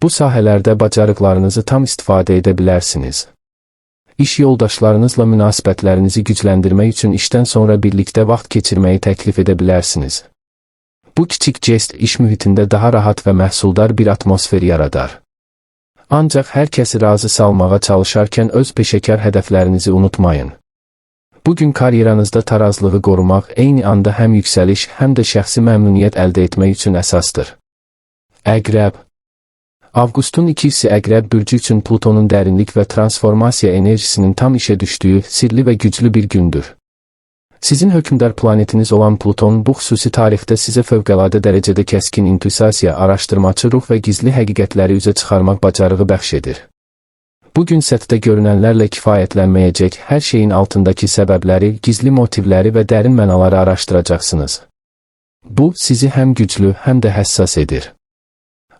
Bu sahələrdə bacarıqlarınızı tam istifadə edə bilərsiniz. İş yoldaşlarınızla münasibətlərinizi gücləndirmək üçün işdən sonra birlikdə vaxt keçirməyi təklif edə bilərsiniz. Bu kiçik jest iş mühitində daha rahat və məhsuldar bir atmosfer yaradar. Ancaq hər kəsi razı salmağa çalışarkən öz peşəkar hədəflərinizi unutmayın. Bugün karyeranızda tarazlığı qorumaq eyni anda həm yüksəliş, həm də şəxsi məmnuniyyət əldə etmək üçün əsasdır. Əqrəb. Avqustun 2-si Əqrəb bürcü üçün Plutonun dərinlik və transformasiya enerjisinin tam işə düşdüyü sirli və güclü bir gündür. Sizin hökmdar planetiniz olan Pluton bu xüsusi tarixdə sizə fövqəladə dərəcədə kəskin intuisiya, araşdırmaçı ruh və gizli həqiqətləri üzə çıxarmaq bacarığı bəxş edir. Bugün səthdə görünənlərlə kifayətlənməyəcək, hər şeyin altındakı səbəbləri, gizli motivləri və dərin mənaları araşdıracaqsınız. Bu, sizi həm güclü, həm də həssas edir.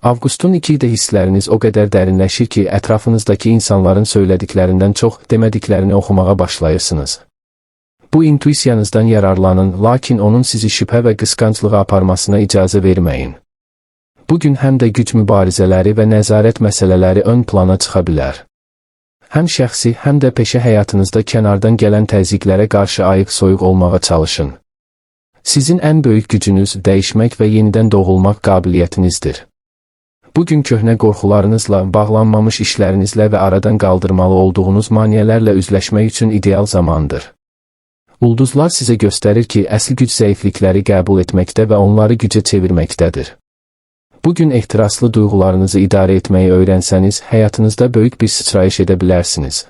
Avqustun 2-də hissləriniz o qədər dərinləşir ki, ətrafınızdakı insanların söylədiklərindən çox demədiklərini oxumağa başlayırsınız. Bu intuisiyanızdan yararlanın, lakin onun sizi şübhə və qısqanclığa aparmasına icazə verməyin. Bugün həm də güc mübarizələri və nəzarət məsələləri ön plana çıxa bilər. Həm şəxsi, həm də peşə həyatınızda kənardan gələn təzyiqlərə qarşı ayıq-soyuq olmağa çalışın. Sizin ən böyük gücünüz dəyişmək və yenidən doğulmaq qabiliyyətinizdir. Bugün köhnə qorxularınızla, bağlanmamış işlərinizlə və aradan qaldırmalı olduğunuz maneələrlə üzləşmək üçün ideal zamandır. Ulduzlar sizə göstərir ki, əsl güc zəiflikləri qəbul etməkdə və onları gücə çevirməkdədir. Bugün ehtiraslı duyğularınızı idarə etməyi öyrənsəniz, həyatınızda böyük bir sıçrayış edə bilərsiniz.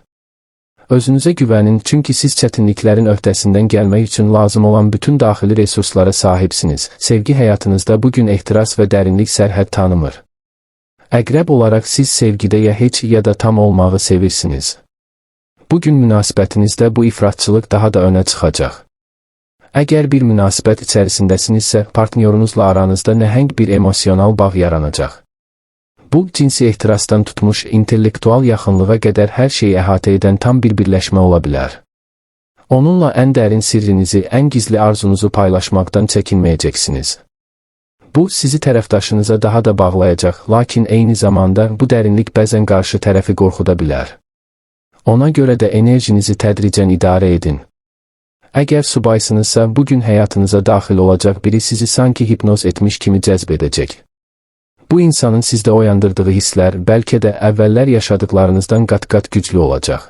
Özünüzə güvənin, çünki siz çətinliklərin öhdəsindən gəlmək üçün lazım olan bütün daxili resurslara sahibsiniz. Sevgi həyatınızda bugün ehtiras və dərinlik sərhəd tanımır. Əqrəb olaraq siz sevgidə ya heç ya da tam olmağı sevirsiniz. Bugün münasibətinizdə bu ifratçılıq daha da önə çıxacaq. Əgər bir münasibət içərisindəsinizsə, partnyorunuzla aranızda nəhəng bir emosional bağ yaranacaq. Bu, cinsi ehtirasdan tutmuş intellektual yaxınlığa qədər hər şeyi əhatə edən tam bir birləşmə ola bilər. Onunla ən dərin sirrinizi, ən gizli arzunuzu paylaşmaqdan çəkinməyəcəksiniz. Bu, sizi tərəfdaşınıza daha da bağlayacaq, lakin eyni zamanda bu dərinlik bəzən qarşı tərəfi qorxuda bilər. Ona görə də enerjinizi tədricən idarə edin. Əgər subaysınızsa, bugün həyatınıza daxil olacaq biri sizi sanki hipnoz etmiş kimi cəzb edəcək. Bu insanın sizdə oyandırdığı hisslər bəlkə də əvvəllər yaşadıklarınızdan qat-qat güclü olacaq.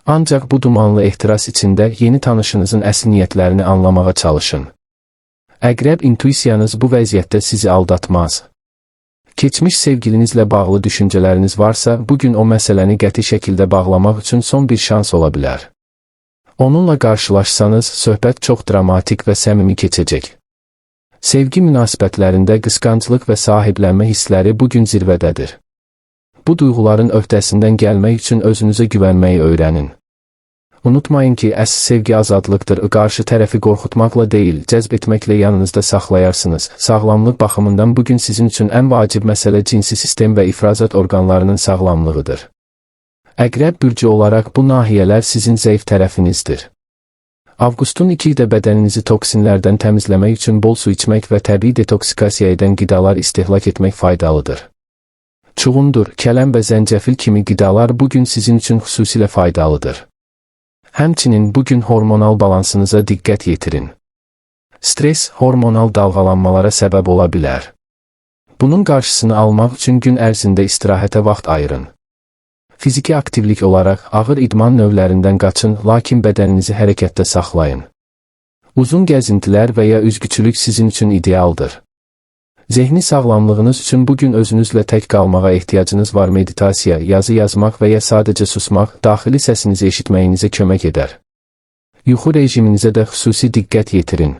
Ancaq bu dumanlı ehtiras içində yeni tanışınızın əsl niyyətlərini anlamağa çalışın. Əqrəb intuisiyanız bu vəziyyətdə sizi aldatmaz. Keçmiş sevgilinizlə bağlı düşüncələriniz varsa, bugün o məsələni qəti şəkildə bağlamaq üçün son bir şans ola bilər. Onunla qarşılaşsanız, söhbət çox dramatik və səmimi keçəcək. Sevgi münasibətlərində qısqanclıq və sahiblənmə hissləri bugün zirvədədir. Bu duyğuların öhdəsindən gəlmək üçün özünüzə güvənməyi öyrənin. Unutmayın ki, əsl sevgi azadlıqdır, qarşı tərəfi qorxutmaqla deyil, cəzb etməklə yanınızda saxlayarsınız. Sağlamlıq baxımından bugün sizin üçün ən vacib məsələ cinsi sistem və ifrazat orqanlarının sağlamlığıdır. Əqrəb bürcü olaraq bu nahiyələr sizin zəif tərəfinizdir. Avqustun 2-də bədəninizi toksinlərdən təmizləmək üçün bol su içmək və təbii detoksikasiya edən qidalar istehlak etmək faydalıdır. Çuğundur, kələm və zəncəfil kimi qidalar bugün sizin üçün xüsusilə faydalıdır. Həmçinin bugün hormonal balansınıza diqqət yetirin. Stres, hormonal dalğalanmalara səbəb ola bilər. Bunun qarşısını almaq üçün gün ərzində istirahətə vaxt ayırın. Fiziki aktivlik olaraq ağır idman növlərindən qaçın, lakin bədəninizi hərəkətdə saxlayın. Uzun gəzintilər və ya üzgüçülük sizin üçün idealdır. Zehni sağlamlığınız üçün bugün özünüzlə tək qalmağa ehtiyacınız var. Meditasiya, yazı yazmaq və ya sadəcə susmaq, daxili səsinizi eşitməyinizə kömək edər. Yuxu rejiminizə də xüsusi diqqət yetirin.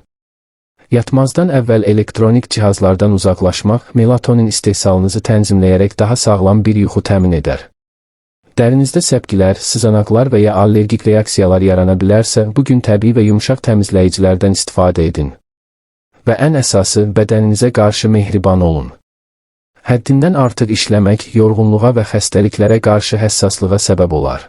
Yatmazdan əvvəl elektronik cihazlardan uzaqlaşmaq, melatonin istehsalınızı tənzimləyərək daha sağlam bir yuxu təmin edər. Dərinizdə səpgilər, sızanaqlar və ya allergik reaksiyalar yarana bilərsə, bugün təbii və yumşaq təmizləyicilərdən istifadə edin. Və ən əsası, bədəninizə qarşı mehriban olun. Həddindən artıq işləmək, yorğunluğa və xəstəliklərə qarşı həssaslığa səbəb olar.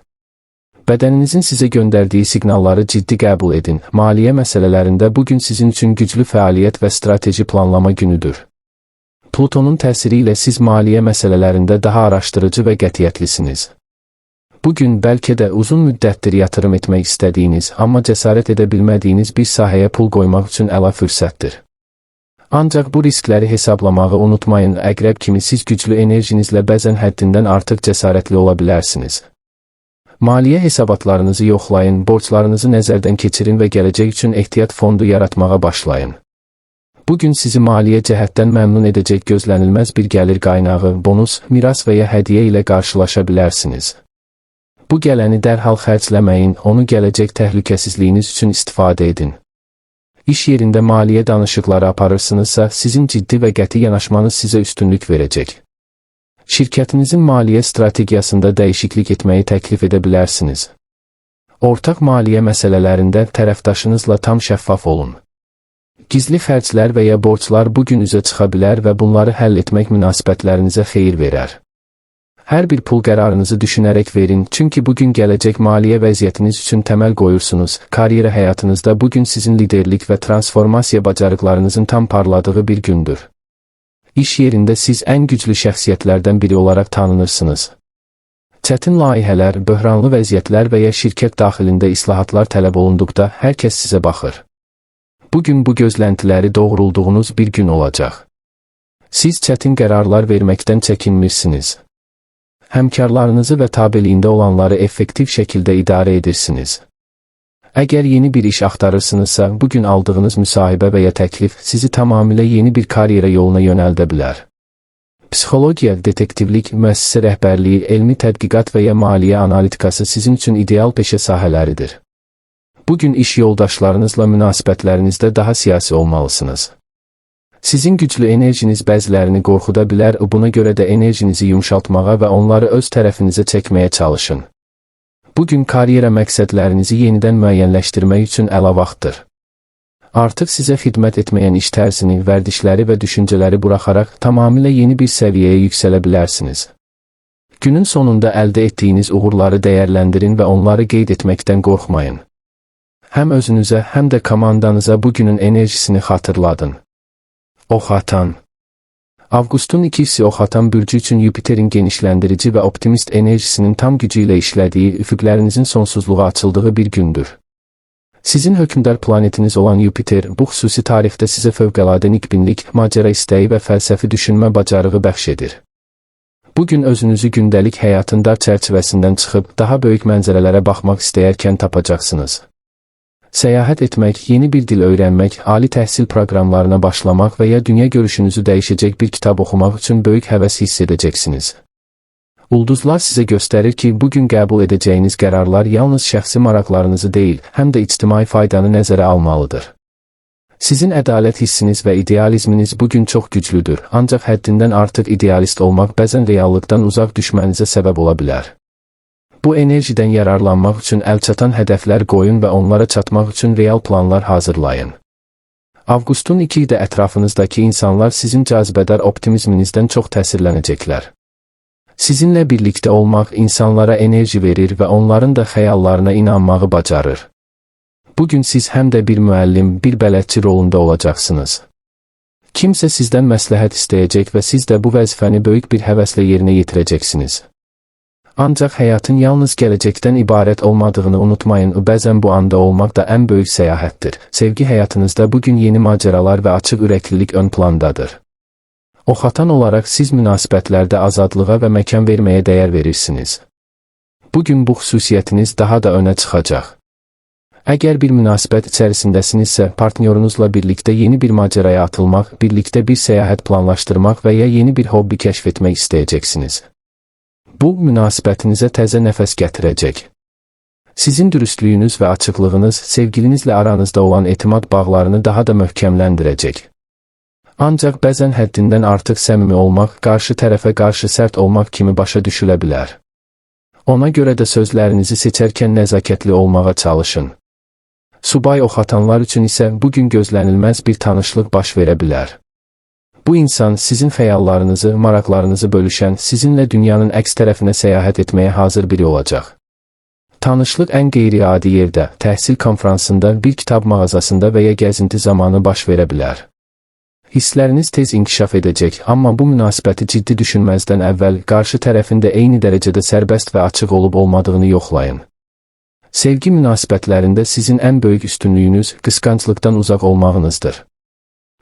Bədəninizin sizə göndərdiyi siqnalları ciddi qəbul edin. Maliyyə məsələlərində bugün sizin üçün güclü fəaliyyət və strateji planlama günüdür. Plutonun təsiri ilə siz maliyyə məsələlərində daha araşdırıcı və qətiyyətlisiniz. Bugün bəlkə də uzun müddətdir yatırım etmək istədiyiniz, amma cəsarət edə bilmədiyiniz bir sahəyə pul qoymaq üçün əla fürsətdir. Ancaq bu riskləri hesablamağı unutmayın. Əqrəb kimi siz güclü enerjinizlə bəzən həddindən artıq cəsarətli ola bilərsiniz. Maliyyə hesabatlarınızı yoxlayın, borclarınızı nəzərdən keçirin və gələcək üçün ehtiyat fondu yaratmağa başlayın. Bugün sizi maliyyə cəhətdən məmnun edəcək gözlənilməz bir gəlir qaynağı, bonus, miras və ya hədiyyə ilə qarşılaşa bilərsiniz. Bu gələni dərhal xərcləməyin, onu gələcək təhlükəsizliyiniz üçün istifadə edin. İş yerində maliyyə danışıqları aparırsınızsa, sizin ciddi və qəti yanaşmanız sizə üstünlük verəcək. Şirkətinizin maliyyə strategiyasında dəyişiklik etməyi təklif edə bilərsiniz. Ortaq maliyyə məsələlərində tərəfdaşınızla tam şəffaf olun. Gizli xərclər və ya borclar bugün üzə çıxa bilər və bunları həll etmək münasibətlərinizə xeyir verər. Hər bir pul qərarınızı düşünərək verin, çünki bugün gələcək maliyyə vəziyyətiniz üçün təməl qoyursunuz. Karyera həyatınızda bugün sizin liderlik və transformasiya bacarıqlarınızın tam parladığı bir gündür. İş yerində siz ən güclü şəxsiyyətlərdən biri olaraq tanınırsınız. Çətin layihələr, böhranlı vəziyyətlər və ya şirkət daxilində islahatlar tələb olunduqda hər kəs sizə baxır. Bugün bu gözləntiləri doğrulduğunuz bir gün olacaq. Siz çətin qərarlar verməkdən çəkinmirsiniz. Həmkarlarınızı və tabeliyində olanları effektiv şəkildə idarə edirsiniz. Əgər yeni bir iş axtarırsınızsa, bugün aldığınız müsahibə və ya təklif sizi tamamilə yeni bir karyera yoluna yönəldə bilər. Psixologiya, detektivlik, müəssisə rəhbərliyi, elmi tədqiqat və ya maliyyə analitikası sizin üçün ideal peşə sahələridir. Bugün iş yoldaşlarınızla münasibətlərinizdə daha siyasi olmalısınız. Sizin güclü enerjiniz bəzilərini qorxuda bilər, buna görə də enerjinizi yumşaltmağa və onları öz tərəfinizə çəkməyə çalışın. Bugün karyera məqsədlərinizi yenidən müəyyənləşdirmək üçün əla vaxtdır. Artıq sizə xidmət etməyən iş tərzini, vərdişləri və düşüncələri buraxaraq tamamilə yeni bir səviyyəyə yüksələ bilərsiniz. Günün sonunda əldə etdiyiniz uğurları dəyərləndirin və onları qeyd etməkdən qorxmayın. Həm özünüzə, həm də komandanıza bugünün enerjisini xatırladın. Oxatan. Avqustun ikisi Oxatan bürcü üçün Yupiterin genişləndirici və optimist enerjisinin tam gücü ilə işlədiyi, üfüqlərinizin sonsuzluğa açıldığı bir gündür. Sizin hökmdar planetiniz olan Yupiter, bu xüsusi tarixdə sizə fövqəladə nikbinlik, macəra istəyi və fəlsəfi düşünmə bacarığı bəxş edir. Bugün özünüzü gündəlik həyatın dar çərçivəsindən çıxıb, daha böyük mənzərələrə baxmaq istəyərkən tapacaqsınız. Səyahət etmək, yeni bir dil öyrənmək, ali təhsil proqramlarına başlamaq və ya dünya görüşünüzü dəyişəcək bir kitab oxumaq üçün böyük həvəs hiss edəcəksiniz. Ulduzlar sizə göstərir ki, bugün qəbul edəcəyiniz qərarlar yalnız şəxsi maraqlarınızı deyil, həm də ictimai faydanı nəzərə almalıdır. Sizin ədalət hissiniz və idealizminiz bugün çox güclüdür, ancaq həddindən artıq idealist olmaq bəzən reallıqdan uzaq düşmənizə səbəb ola bilər. Bu enerjidən yararlanmaq üçün əlçatan hədəflər qoyun və onlara çatmaq üçün real planlar hazırlayın. Avqustun 2-də ətrafınızdakı insanlar sizin cazibədar optimizminizdən çox təsirlənəcəklər. Sizinlə birlikdə olmaq insanlara enerji verir və onların da xəyallarına inanmağı bacarır. Bugün siz həm də bir müəllim, bir bələdçi rolunda olacaqsınız. Kimsə sizdən məsləhət istəyəcək və siz də bu vəzifəni böyük bir həvəslə yerinə yetirəcəksiniz. Ancaq həyatın yalnız gələcəkdən ibarət olmadığını unutmayın, bəzən bu anda olmaq da ən böyük səyahətdir. Sevgi həyatınızda bugün yeni macəralar və açıq ürəklilik ön plandadır. Oxatan olaraq siz münasibətlərdə azadlığa və məkan verməyə dəyər verirsiniz. Bugün bu xüsusiyyətiniz daha da önə çıxacaq. Əgər bir münasibət içərisindəsinizsə, partnyorunuzla birlikdə yeni bir macəraya atılmaq, birlikdə bir səyahət planlaşdırmaq və ya yeni bir hobbi kəşf etmək istəyəcəksiniz. Bu, münasibətinizə təzə nəfəs gətirəcək. Sizin dürüstlüyünüz və açıqlığınız sevgilinizlə aranızda olan etimad bağlarını daha da möhkəmləndirəcək. Ancaq bəzən həddindən artıq səmimi olmaq, qarşı tərəfə qarşı sərt olmaq kimi başa düşülə bilər. Ona görə də sözlərinizi seçərkən nəzakətli olmağa çalışın. Subay oxatanlar üçün isə bugün gözlənilməz bir tanışlıq baş verə bilər. Bu insan sizin xəyallarınızı, maraqlarınızı bölüşən, sizinlə dünyanın əks tərəfinə səyahət etməyə hazır biri olacaq. Tanışlıq ən qeyri-adi yerdə, təhsil konfransında, bir kitab mağazasında və ya gəzinti zamanı baş verə bilər. Hissləriniz tez inkişaf edəcək, amma bu münasibəti ciddi düşünməzdən əvvəl qarşı tərəfin də eyni dərəcədə sərbəst və açıq olub olmadığını yoxlayın. Sevgi münasibətlərində sizin ən böyük üstünlüyünüz qısqanclıqdan uzaq olmağınızdır.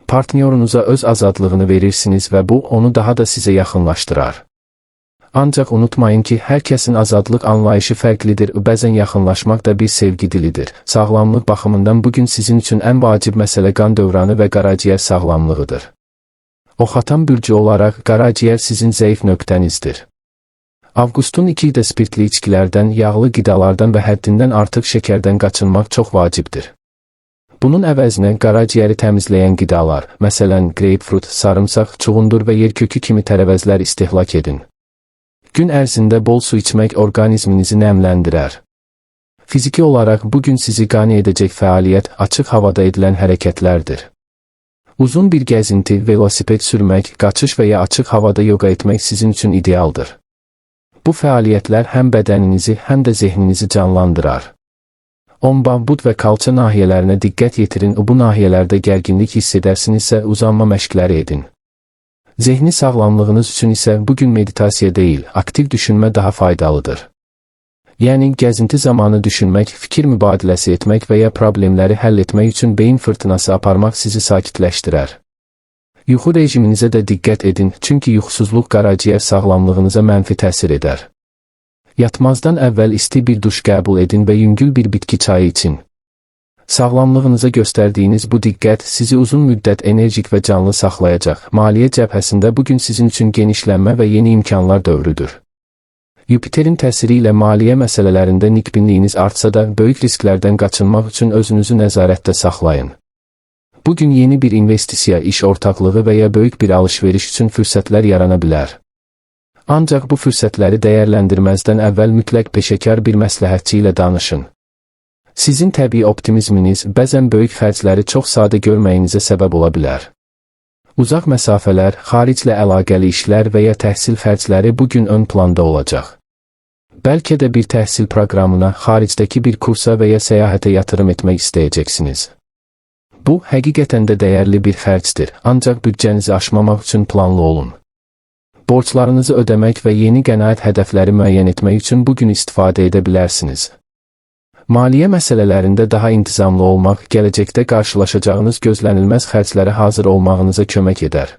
Partnyorunuza öz azadlığını verirsiniz və bu, onu daha da sizə yaxınlaşdırar. Ancaq unutmayın ki, hər kəsin azadlıq anlayışı fərqlidir, bəzən yaxınlaşmaq da bir sevgi dilidir. Sağlamlıq baxımından bugün sizin üçün ən vacib məsələ qan dövranı və qaraciyər sağlamlığıdır. Oxatan bürcü olaraq, qaraciyər sizin zəif nöqtənizdir. Avqustun 2-də spirtli içkilərdən, yağlı qidalardan və həddindən artıq şəkərdən qaçınmaq çox vacibdir. Bunun əvəzinə qaraciyəri təmizləyən qidalar, məsələn, greypfrut, sarımsaq, çuğundur və yerkökü kimi tərəvəzlər istehlak edin. Gün ərzində bol su içmək orqanizminizi nəmləndirər. Fiziki olaraq bugün sizi qane edəcək fəaliyyət açıq havada edilən hərəkətlərdir. Uzun bir gəzinti, velosiped sürmək, qaçış və ya açıq havada yoga etmək sizin üçün idealdır. Bu fəaliyyətlər həm bədəninizi, həm də zehninizi canlandırar. Omba, bud və kalça nahiyələrinə diqqət yetirin, bu nahiyələrdə gərginlik hiss edərsinizsə uzanma məşqləri edin. Zehni sağlamlığınız üçün isə bugün meditasiya deyil, aktiv düşünmə daha faydalıdır. Yəni, gəzinti zamanı düşünmək, fikir mübadiləsi etmək və ya problemləri həll etmək üçün beyin fırtınası aparmaq sizi sakitləşdirər. Yuxu rejiminizə də diqqət edin, çünki yuxusuzluq qaraciyər sağlamlığınıza mənfi təsir edər. Yatmazdan əvvəl isti bir duş qəbul edin və yüngül bir bitki çayı için. Sağlamlığınıza göstərdiyiniz bu diqqət sizi uzun müddət enerjik və canlı saxlayacaq. Maliyyə cəbhəsində bugün sizin üçün genişlənmə və yeni imkanlar dövrüdür. Yupiterin təsiri ilə maliyyə məsələlərində nikbinliyiniz artsa da, böyük risklərdən qaçınmaq üçün özünüzü nəzarətdə saxlayın. Bugün yeni bir investisiya, iş ortaqlığı və ya böyük bir alış-veriş üçün fürsətlər yarana bilər. Ancaq bu fürsətləri dəyərləndirməzdən əvvəl mütləq peşəkar bir məsləhətçi ilə danışın. Sizin təbii optimizminiz bəzən böyük xərcləri çox sadə görməyinizə səbəb ola bilər. Uzaq məsafələr, xariclə əlaqəli işlər və ya təhsil xərcləri bugün ön planda olacaq. Bəlkə də bir təhsil proqramına, xaricdəki bir kursa və ya səyahətə yatırım etmək istəyəcəksiniz. Bu, həqiqətən də dəyərli bir xərcdir, ancaq büdcənizi aşmamaq üçün planlı olun. Borclarınızı ödəmək və yeni qənaət hədəfləri müəyyən etmək üçün bugün istifadə edə bilərsiniz. Maliyyə məsələlərində daha intizamlı olmaq, gələcəkdə qarşılaşacağınız gözlənilməz xərclərə hazır olmağınıza kömək edər.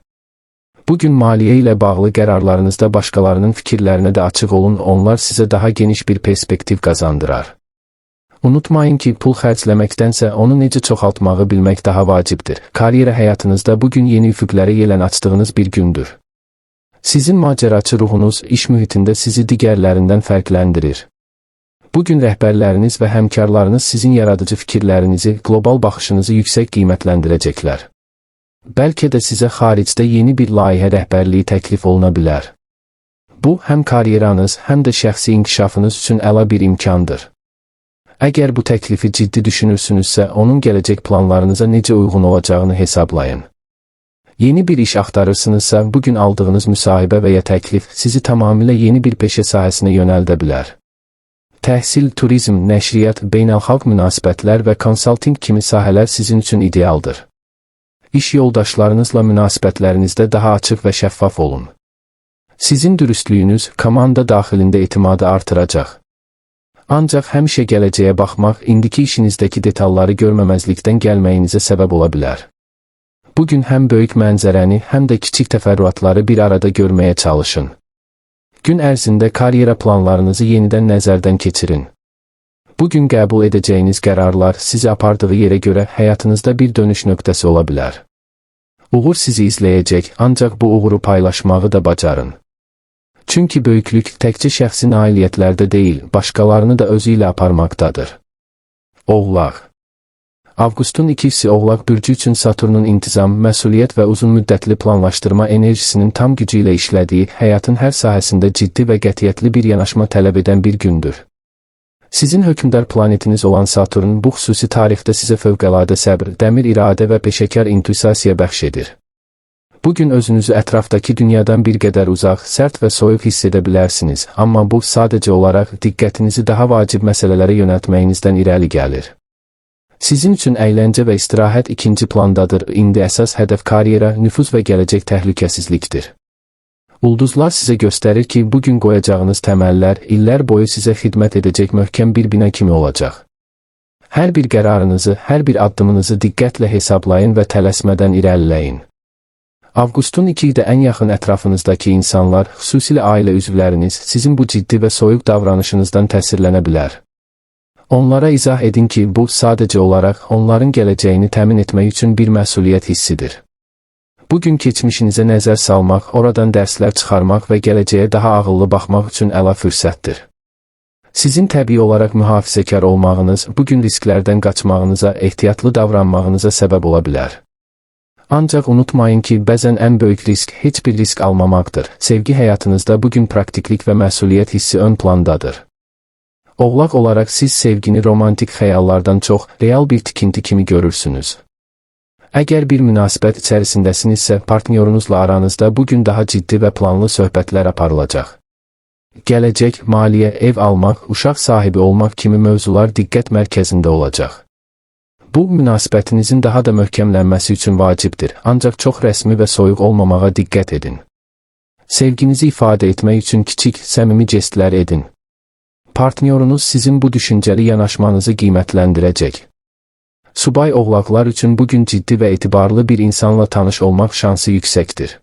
Bugün maliyyə ilə bağlı qərarlarınızda başqalarının fikirlərinə də açıq olun, onlar sizə daha geniş bir perspektiv qazandırar. Unutmayın ki, pul xərcləməkdənsə onu necə çoxaltmağı bilmək daha vacibdir. Karyera həyatınızda bugün yeni üfüqlərə yelən açdığınız bir gündür. Sizin macəraçı ruhunuz iş mühitində sizi digərlərindən fərqləndirir. Bugün rəhbərləriniz və həmkarlarınız sizin yaradıcı fikirlərinizi, qlobal baxışınızı yüksək qiymətləndirəcəklər. Bəlkə də sizə xaricdə yeni bir layihə rəhbərliyi təklif oluna bilər. Bu, həm karyeranız, həm də şəxsi inkişafınız üçün əla bir imkandır. Əgər bu təklifi ciddi düşünürsünüzsə, onun gələcək planlarınıza necə uyğun olacağını hesablayın. Yeni bir iş axtarırsınızsa, bugün aldığınız müsahibə və ya təklif sizi tamamilə yeni bir peşə sahəsinə yönəldə bilər. Təhsil, turizm, nəşriyyat, beynəlxalq münasibətlər və konsaltinq kimi sahələr sizin üçün idealdır. İş yoldaşlarınızla münasibətlərinizdə daha açıq və şəffaf olun. Sizin dürüstlüyünüz komanda daxilində etimadı artıracaq. Ancaq həmişə gələcəyə baxmaq, indiki işinizdəki detalları görməməzlikdən gəlməyinizə səbəb ola bilər. Bugün həm böyük mənzərəni, həm də kiçik təfərrüatları bir arada görməyə çalışın. Gün ərzində karyera planlarınızı yenidən nəzərdən keçirin. Bugün qəbul edəcəyiniz qərarlar sizi apardığı yerə görə həyatınızda bir dönüş nöqtəsi ola bilər. Uğur sizi izləyəcək, ancaq bu uğuru paylaşmağı da bacarın. Çünki böyüklük təkcə şəxsi nailiyyətlərdə deyil, başqalarını da özü ilə aparmaqdadır. Oğlaq. Avqustun ikisi Oğlaq bürcü üçün Saturnun intizam, məsuliyyət və uzunmüddətli planlaşdırma enerjisinin tam gücü ilə işlədiyi, həyatın hər sahəsində ciddi və qətiyyətli bir yanaşma tələb edən bir gündür. Sizin hökmdar planetiniz olan Saturn bu xüsusi tarixdə sizə fövqəladə səbr, dəmir iradə və peşəkar intuisiya bəxş edir. Bugün özünüzü ətrafdakı dünyadan bir qədər uzaq, sərt və soyuq hiss edə bilərsiniz, amma bu sadəcə olaraq diqqətinizi daha vacib məsələlərə yönəltməyinizdən irəli gəlir. Sizin üçün əyləncə və istirahət ikinci plandadır, indi əsas hədəf karyera, nüfuz və gələcək təhlükəsizlikdir. Ulduzlar sizə göstərir ki, bugün qoyacağınız təməllər, illər boyu sizə xidmət edəcək möhkəm bir bina kimi olacaq. Hər bir qərarınızı, hər bir addımınızı diqqətlə hesablayın və tələsmədən irəliləyin. Avqustun 2-i də ən yaxın ətrafınızdakı insanlar, xüsusilə ailə üzvləriniz, sizin bu ciddi və soyuq davranışınızdan təsirlənə bilər. Onlara izah edin ki, bu sadəcə olaraq onların gələcəyini təmin etmək üçün bir məsuliyyət hissidir. Bugün keçmişinizə nəzər salmaq, oradan dərslər çıxarmaq və gələcəyə daha ağıllı baxmaq üçün əla fürsətdir. Sizin təbii olaraq mühafizəkar olmağınız, bugün risklərdən qaçmağınıza, ehtiyatlı davranmağınıza səbəb ola bilər. Ancaq unutmayın ki, bəzən ən böyük risk heç bir risk almamaqdır. Sevgi həyatınızda bugün praktiklik və məsuliyyət hissi ön plandadır. Oğlaq olaraq siz sevgini romantik xəyallardan çox, real bir tikinti kimi görürsünüz. Əgər bir münasibət içərisindəsinizsə, partnyorunuzla aranızda bugün daha ciddi və planlı söhbətlər aparılacaq. Gələcək, maliyyə, ev almaq, uşaq sahibi olmaq kimi mövzular diqqət mərkəzində olacaq. Bu, münasibətinizin daha da möhkəmlənməsi üçün vacibdir, ancaq çox rəsmi və soyuq olmamağa diqqət edin. Sevginizi ifadə etmək üçün kiçik, səmimi jestlər edin. Partnyorunuz sizin bu düşüncəli yanaşmanızı qiymətləndirəcək. Subay oğlaqlar üçün bugün ciddi və etibarlı bir insanla tanış olmaq şansı yüksəkdir.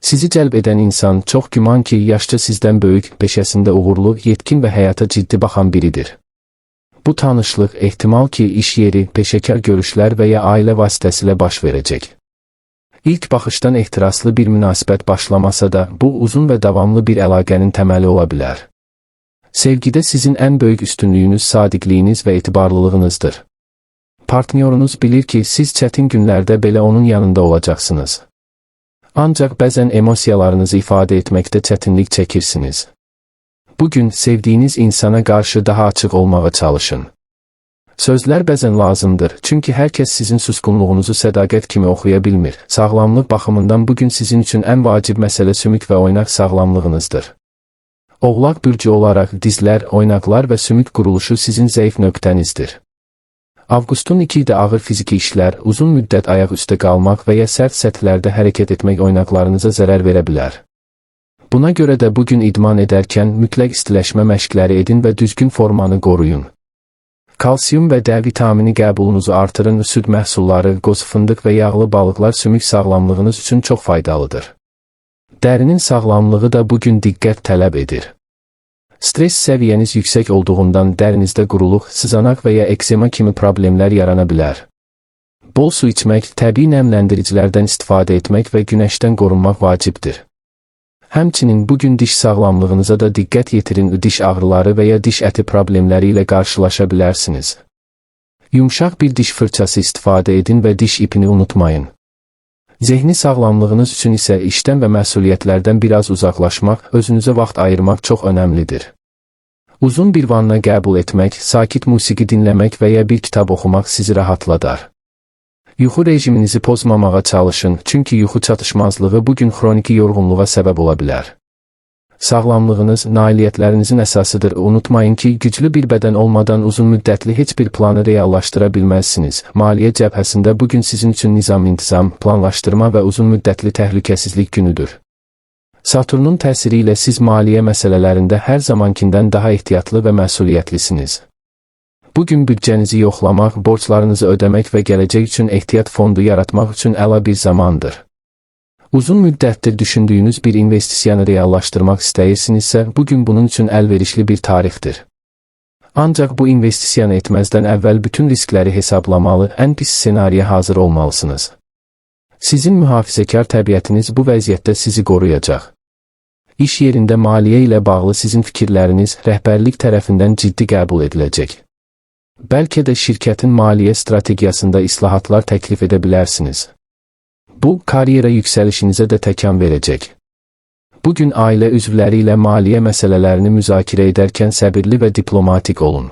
Sizi cəlb edən insan çox güman ki, yaşca sizdən böyük, peşəsində uğurlu, yetkin və həyata ciddi baxan biridir. Bu tanışlıq ehtimal ki, iş yeri, peşəkar görüşlər və ya ailə vasitəsilə baş verəcək. İlk baxışdan ehtiraslı bir münasibət başlamasa da, bu uzun və davamlı bir əlaqənin təməli ola bilər. Sevgidə sizin ən böyük üstünlüyünüz sadiqliyiniz və etibarlılığınızdır. Partnyorunuz bilir ki, siz çətin günlərdə belə onun yanında olacaqsınız. Ancaq bəzən emosiyalarınızı ifadə etməkdə çətinlik çəkirsiniz. Bugün sevdiyiniz insana qarşı daha açıq olmağa çalışın. Sözlər bəzən lazımdır, çünki hər kəs sizin susqunluğunuzu sədaqət kimi oxuya bilmir. Sağlamlıq baxımından bugün sizin üçün ən vacib məsələ sümük və oynaq sağlamlığınızdır. Oğlaq bürcü olaraq dizlər, oynaqlar və sümük quruluşu sizin zəif nöqtənizdir. Avqustun 2-i də ağır fiziki işlər, uzun müddət ayaq üstə qalmaq və ya sərt səthlərdə hərəkət etmək oynaqlarınıza zərər verə bilər. Buna görə də bugün idman edərkən mütləq istiləşmə məşqləri edin və düzgün formanı qoruyun. Kalsium və D vitamini qəbulunuzu artırın, süd məhsulları, qoz, fındıq və yağlı balıqlar sümük sağlamlığınız üçün çox faydalıdır. Dərinin sağlamlığı da bugün diqqət tələb edir. Stres səviyyəniz yüksək olduğundan dərinizdə quruluq, sızanaq və ya eksema kimi problemlər yarana bilər. Bol su içmək, təbii nəmləndiricilərdən istifadə etmək və günəşdən qorunmaq vacibdir. Həmçinin bugün diş sağlamlığınıza da diqqət yetirin, diş ağrıları və ya diş əti problemləri ilə qarşılaşa bilərsiniz. Yumşaq bir diş fırçası istifadə edin və diş ipini unutmayın. Zehni sağlamlığınız üçün isə işdən və məsuliyyətlərdən biraz uzaqlaşmaq, özünüzə vaxt ayırmaq çox önəmlidir. Uzun bir vanna qəbul etmək, sakit musiqi dinləmək və ya bir kitab oxumaq sizi rahatladar. Yuxu rejiminizi pozmamağa çalışın, çünki yuxu çatışmazlığı bugün xroniki yorğunluğa səbəb ola bilər. Sağlamlığınız nailiyyətlərinizin əsasıdır. Unutmayın ki, güclü bir bədən olmadan uzun müddətli heç bir planı reallaşdıra bilməzsiniz. Maliyyə cəbhəsində bugün sizin üçün nizam-intizam, planlaşdırma və uzun müddətli təhlükəsizlik günüdür. Saturnun təsiri ilə siz maliyyə məsələlərində hər zamankindən daha ehtiyatlı və məsuliyyətlisiniz. Bugün büdcənizi yoxlamaq, borclarınızı ödəmək və gələcək üçün ehtiyat fondu yaratmaq üçün əla bir zamandır. Uzun müddətdir düşündüyünüz bir investisiyanı reallaşdırmaq istəyirsinizsə, bugün bunun üçün əlverişli bir tarixdir. Ancaq bu investisiyanı etməzdən əvvəl bütün riskləri hesablamalı, ən pis senariyə hazır olmalısınız. Sizin mühafizəkar təbiətiniz bu vəziyyətdə sizi qoruyacaq. İş yerində maliyyə ilə bağlı sizin fikirləriniz rəhbərlik tərəfindən ciddi qəbul ediləcək. Bəlkə də şirkətin maliyyə strategiyasında islahatlar təklif edə bilərsiniz. Bu, karyera yüksəlişinizə də təkan verəcək. Bugün ailə üzvləri ilə maliyyə məsələlərini müzakirə edərkən səbirli və diplomatik olun.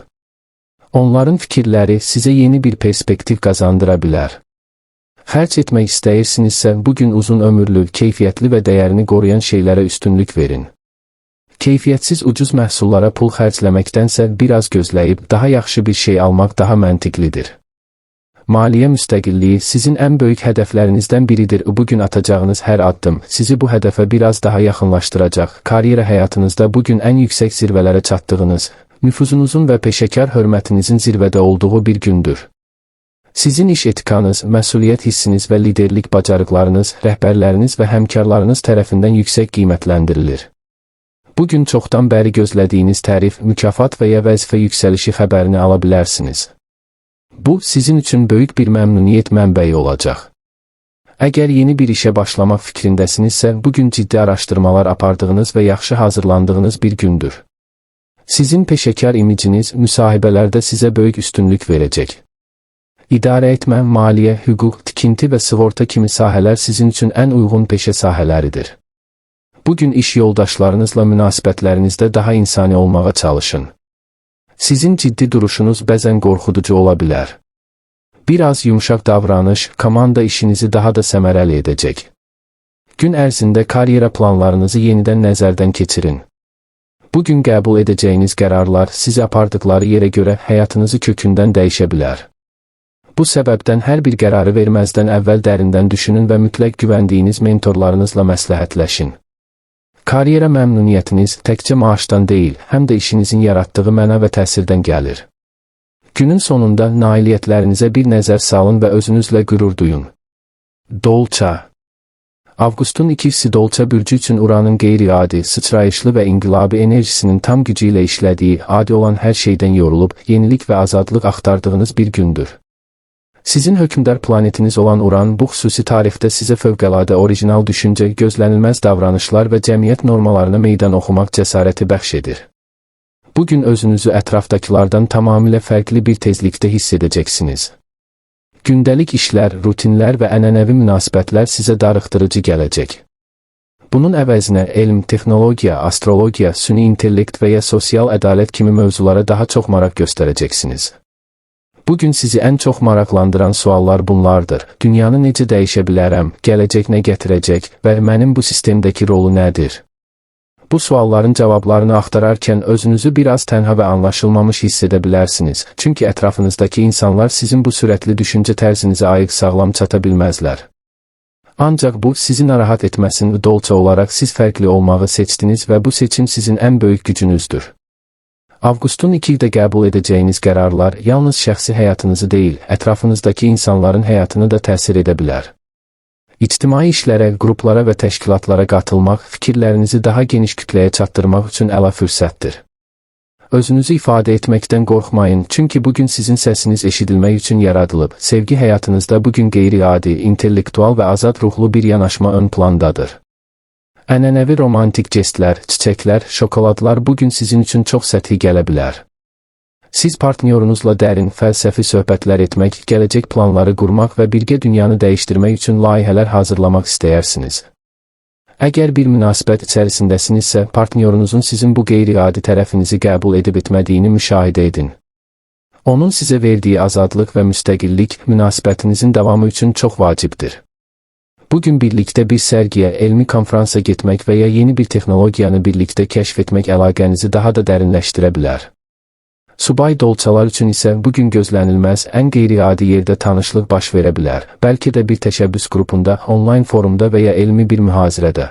Onların fikirləri sizə yeni bir perspektiv qazandıra bilər. Xərc etmək istəyirsinizsə, bugün uzun ömürlü, keyfiyyətli və dəyərini qoruyan şeylərə üstünlük verin. Keyfiyyətsiz ucuz məhsullara pul xərcləməkdənsə biraz gözləyib daha yaxşı bir şey almaq daha məntiqlidir. Maliyyə müstəqilliyi sizin ən böyük hədəflərinizdən biridir. Bugün atacağınız hər addım sizi bu hədəfə biraz daha yaxınlaşdıracaq. Karyera həyatınızda bugün ən yüksək zirvələrə çatdığınız, nüfuzunuzun və peşəkar hörmətinizin zirvədə olduğu bir gündür. Sizin iş etikanız, məsuliyyət hissiniz və liderlik bacarıqlarınız rəhbərləriniz və həmkarlarınız tərəfindən yüksək qiymətləndirilir. Bugün çoxdan bəri gözlədiyiniz tərif, mükafat və ya vəzifə yüksəlişi xəbərini ala bilərsiniz. Bu, sizin üçün böyük bir məmnuniyyət mənbəyi olacaq. Əgər yeni bir işə başlamaq fikrindəsinizsə, bugün ciddi araşdırmalar apardığınız və yaxşı hazırlandığınız bir gündür. Sizin peşəkar imiciniz müsahibələrdə sizə böyük üstünlük verəcək. İdarə etmə, maliyyə, hüquq, tikinti və sığorta kimi sahələr sizin üçün ən uyğun peşə sahələridir. Bugün iş yoldaşlarınızla münasibətlərinizdə daha insani olmağa çalışın. Sizin ciddi duruşunuz bəzən qorxuducu ola bilər. Biraz yumşaq davranış, komanda işinizi daha da səmərəli edəcək. Gün ərzində karyera planlarınızı yenidən nəzərdən keçirin. Bugün qəbul edəcəyiniz qərarlar sizi apardıqları yerə görə həyatınızı kökündən dəyişə bilər. Bu səbəbdən hər bir qərarı verməzdən əvvəl dərindən düşünün və mütləq güvəndiyiniz mentorlarınızla məsləhətləşin. Karyera məmnuniyyətiniz təkcə maaşdan deyil, həm də işinizin yaratdığı məna və təsirdən gəlir. Günün sonunda nailiyyətlərinizə bir nəzər salın və özünüzlə qürur duyun. Dolça. Avqustun ikisi Dolça bürcü üçün Uranın qeyri-adi, sıçrayışlı və inqilabi enerjisinin tam gücü ilə işlədiyi, adi olan hər şeydən yorulub, yenilik və azadlıq axtardığınız bir gündür. Sizin hökmdar planetiniz olan Uran bu xüsusi tarixdə sizə fövqəladə orijinal düşüncə, gözlənilməz davranışlar və cəmiyyət normalarına meydan oxumaq cəsarəti bəxş edir. Bugün özünüzü ətrafdakılardan tamamilə fərqli bir tezlikdə hiss edəcəksiniz. Gündəlik işlər, rutinlər və ənənəvi münasibətlər sizə darıxdırıcı gələcək. Bunun əvəzinə elm, texnologiya, astrologiya, süni intellekt və ya sosial ədalət kimi mövzulara daha çox maraq göstərəcəksiniz. Bugün sizi ən çox maraqlandıran suallar bunlardır. Dünyanı necə dəyişə bilərəm, gələcək nə gətirəcək və mənim bu sistemdəki rolu nədir? Bu sualların cavablarını axtararkən özünüzü biraz tənha və anlaşılmamış hiss edə bilərsiniz. Çünki ətrafınızdakı insanlar sizin bu sürətli düşüncə tərzinizə ayıq sağlam çata bilməzlər. Ancaq bu, sizi narahat etməsin. Dolça olaraq siz fərqli olmağı seçdiniz və bu seçim sizin ən böyük gücünüzdür. Avqustun 2-də qəbul edəcəyiniz qərarlar yalnız şəxsi həyatınızı deyil, ətrafınızdakı insanların həyatını da təsir edə bilər. İctimai işlərə, qruplara və təşkilatlara qatılmaq, fikirlərinizi daha geniş kütləyə çatdırmaq üçün əla fürsətdir. Özünüzü ifadə etməkdən qorxmayın, çünki bugün sizin səsiniz eşidilmək üçün yaradılıb. Sevgi həyatınızda bugün qeyri-adi, intellektual və azad ruhlu bir yanaşma ön plandadır. Ənənəvi romantik jestlər, çiçəklər, şokoladlar bugün sizin üçün çox səthi gələ bilər. Siz partnyorunuzla dərin, fəlsəfi söhbətlər etmək, gələcək planları qurmaq və birgə dünyanı dəyişdirmək üçün layihələr hazırlamaq istəyirsiniz. Əgər bir münasibət içərisindəsinizsə, partnyorunuzun sizin bu qeyri-adi tərəfinizi qəbul edib etmədiyini müşahidə edin. Onun sizə verdiyi azadlıq və müstəqillik münasibətinizin davamı üçün çox vacibdir. Bugün birlikdə bir sərgiyə, elmi konferansa getmək və ya yeni bir texnologiyanı birlikdə kəşf etmək əlaqənizi daha da dərinləşdirə bilər. Subay dolçalar üçün isə bugün gözlənilməz, ən qeyri-adi yerdə tanışlıq baş verə bilər, bəlkə də bir təşəbbüs qrupunda, onlayn forumda və ya elmi bir mühazirədə.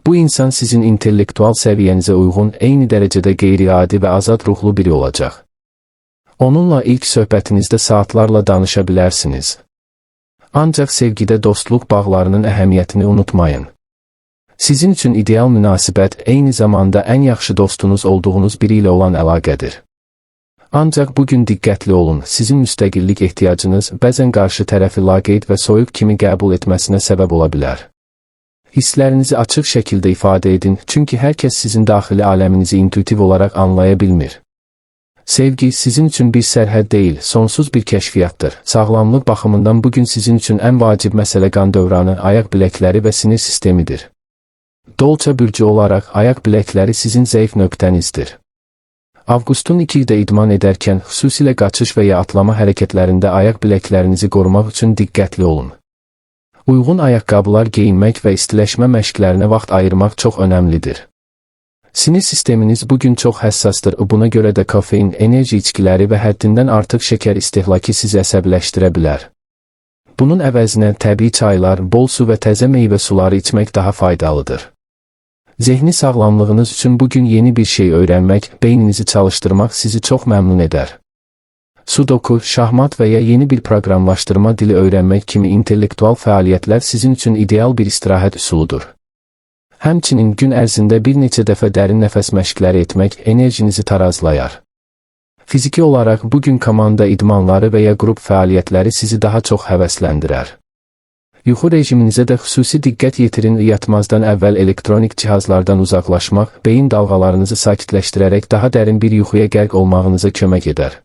Bu insan sizin intellektual səviyyənizə uyğun, eyni dərəcədə qeyri-adi və azad ruhlu biri olacaq. Onunla ilk söhbətinizdə saatlarla danışa bilərsiniz. Ancaq sevgidə dostluq bağlarının əhəmiyyətini unutmayın. Sizin üçün ideal münasibət eyni zamanda ən yaxşı dostunuz olduğunuz biri ilə olan əlaqədir. Ancaq bugün diqqətli olun, sizin müstəqillik ehtiyacınız bəzən qarşı tərəfi laqeyd və soyuq kimi qəbul etməsinə səbəb ola bilər. Hisslərinizi açıq şəkildə ifadə edin, çünki hər kəs sizin daxili aləminizi intuitiv olaraq anlaya bilmir. Sevgi sizin üçün bir sərhəd deyil, sonsuz bir kəşfiyyatdır. Sağlamlıq baxımından bugün sizin üçün ən vacib məsələ qan dövranı, ayaq biləkləri və sinir sistemidir. Dolça bürcü olaraq ayaq biləkləri sizin zəif nöqtənizdir. Avqustun 2-də idman edərkən, xüsusilə qaçış və ya atlama hərəkətlərində ayaq biləklərinizi qorumaq üçün diqqətli olun. Uyğun ayaqqabılar geyinmək və istiləşmə məşqlərinə vaxt ayırmaq çox önəmlidir. Sinir sisteminiz bugün çox həssasdır, buna görə də kofein, enerji içkiləri və həddindən artıq şəkər istehlakı sizi əsəbləşdirə bilər. Bunun əvəzinə təbii çaylar, bol su və təzə meyvə suları içmək daha faydalıdır. Zehni sağlamlığınız üçün bugün yeni bir şey öyrənmək, beyninizi çalışdırmaq sizi çox məmnun edər. Sudoku, şahmat və ya yeni bir proqramlaşdırma dili öyrənmək kimi intellektual fəaliyyətlər sizin üçün ideal bir istirahət üsuludur. Həmçinin gün ərzində bir neçə dəfə dərin nəfəs məşqləri etmək enerjinizi tarazlayar. Fiziki olaraq bugün komanda idmanları və ya qrup fəaliyyətləri sizi daha çox həvəsləndirər. Yuxu rejiminizə də xüsusi diqqət yetirin, yatmazdan əvvəl elektronik cihazlardan uzaqlaşmaq, beyin dalğalarınızı sakitləşdirərək daha dərin bir yuxuya qərq olmağınıza kömək edər.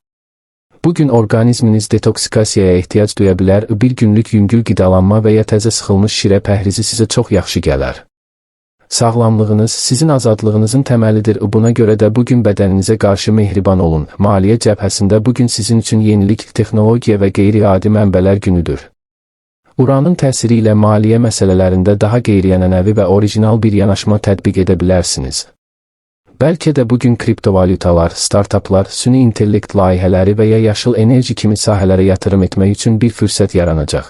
Bugün orqanizminiz detoksikasiyaya ehtiyac duya bilər, bir günlük yüngül qidalanma və ya təzə sıxılmış şirə pəhrizi sizə çox yaxşı gələr. Sağlamlığınız sizin azadlığınızın təməlidir, buna görə də bugün bədəninizə qarşı mehriban olun. Maliyyə cəbhəsində bugün sizin üçün yenilik, texnologiya və qeyri-adi mənbələr günüdür. Uranın təsiri ilə maliyyə məsələlərində daha qeyri-ənənəvi və orijinal bir yanaşma tətbiq edə bilərsiniz. Bəlkə də bugün kriptovalyutalar, startaplar, süni intellekt layihələri və ya yaşıl enerji kimi sahələrə yatırım etmək üçün bir fürsət yaranacaq.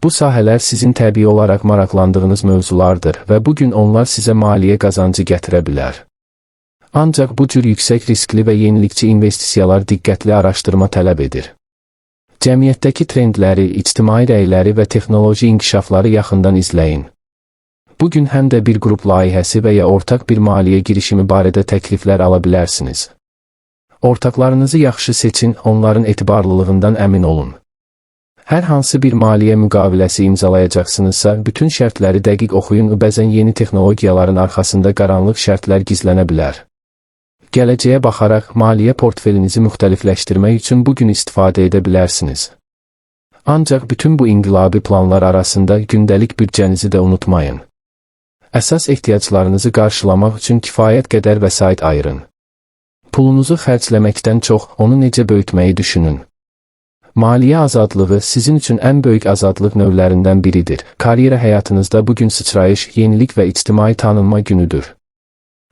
Bu sahələr sizin təbii olaraq maraqlandığınız mövzulardır və bugün onlar sizə maliyyə qazancı gətirə bilər. Ancaq bu cür yüksək riskli və yenilikçi investisiyalar diqqətli araşdırma tələb edir. Cəmiyyətdəki trendləri, ictimai rəyləri və texnoloji inkişafları yaxından izləyin. Bugün həm də bir qrup layihəsi və ya ortaq bir maliyyə girişimi barədə təkliflər ala bilərsiniz. Ortaqlarınızı yaxşı seçin, onların etibarlılığından əmin olun. Hər hansı bir maliyyə müqaviləsi imzalayacaqsınızsa, bütün şərtləri dəqiq oxuyun, bəzən yeni texnologiyaların arxasında qaranlıq şərtlər gizlənə bilər. Gələcəyə baxaraq, maliyyə portfelinizi müxtəlifləşdirmək üçün bugün istifadə edə bilərsiniz. Ancaq bütün bu inqilabi planlar arasında gündəlik büdcənizi də unutmayın. Əsas ehtiyaclarınızı qarşılamaq üçün kifayət qədər vəsait ayırın. Pulunuzu xərcləməkdən çox, onu necə böyütməyi düşünün. Maliyyə azadlığı sizin üçün ən böyük azadlıq növlərindən biridir. Karyera həyatınızda bugün sıçrayış, yenilik və ictimai tanınma günüdür.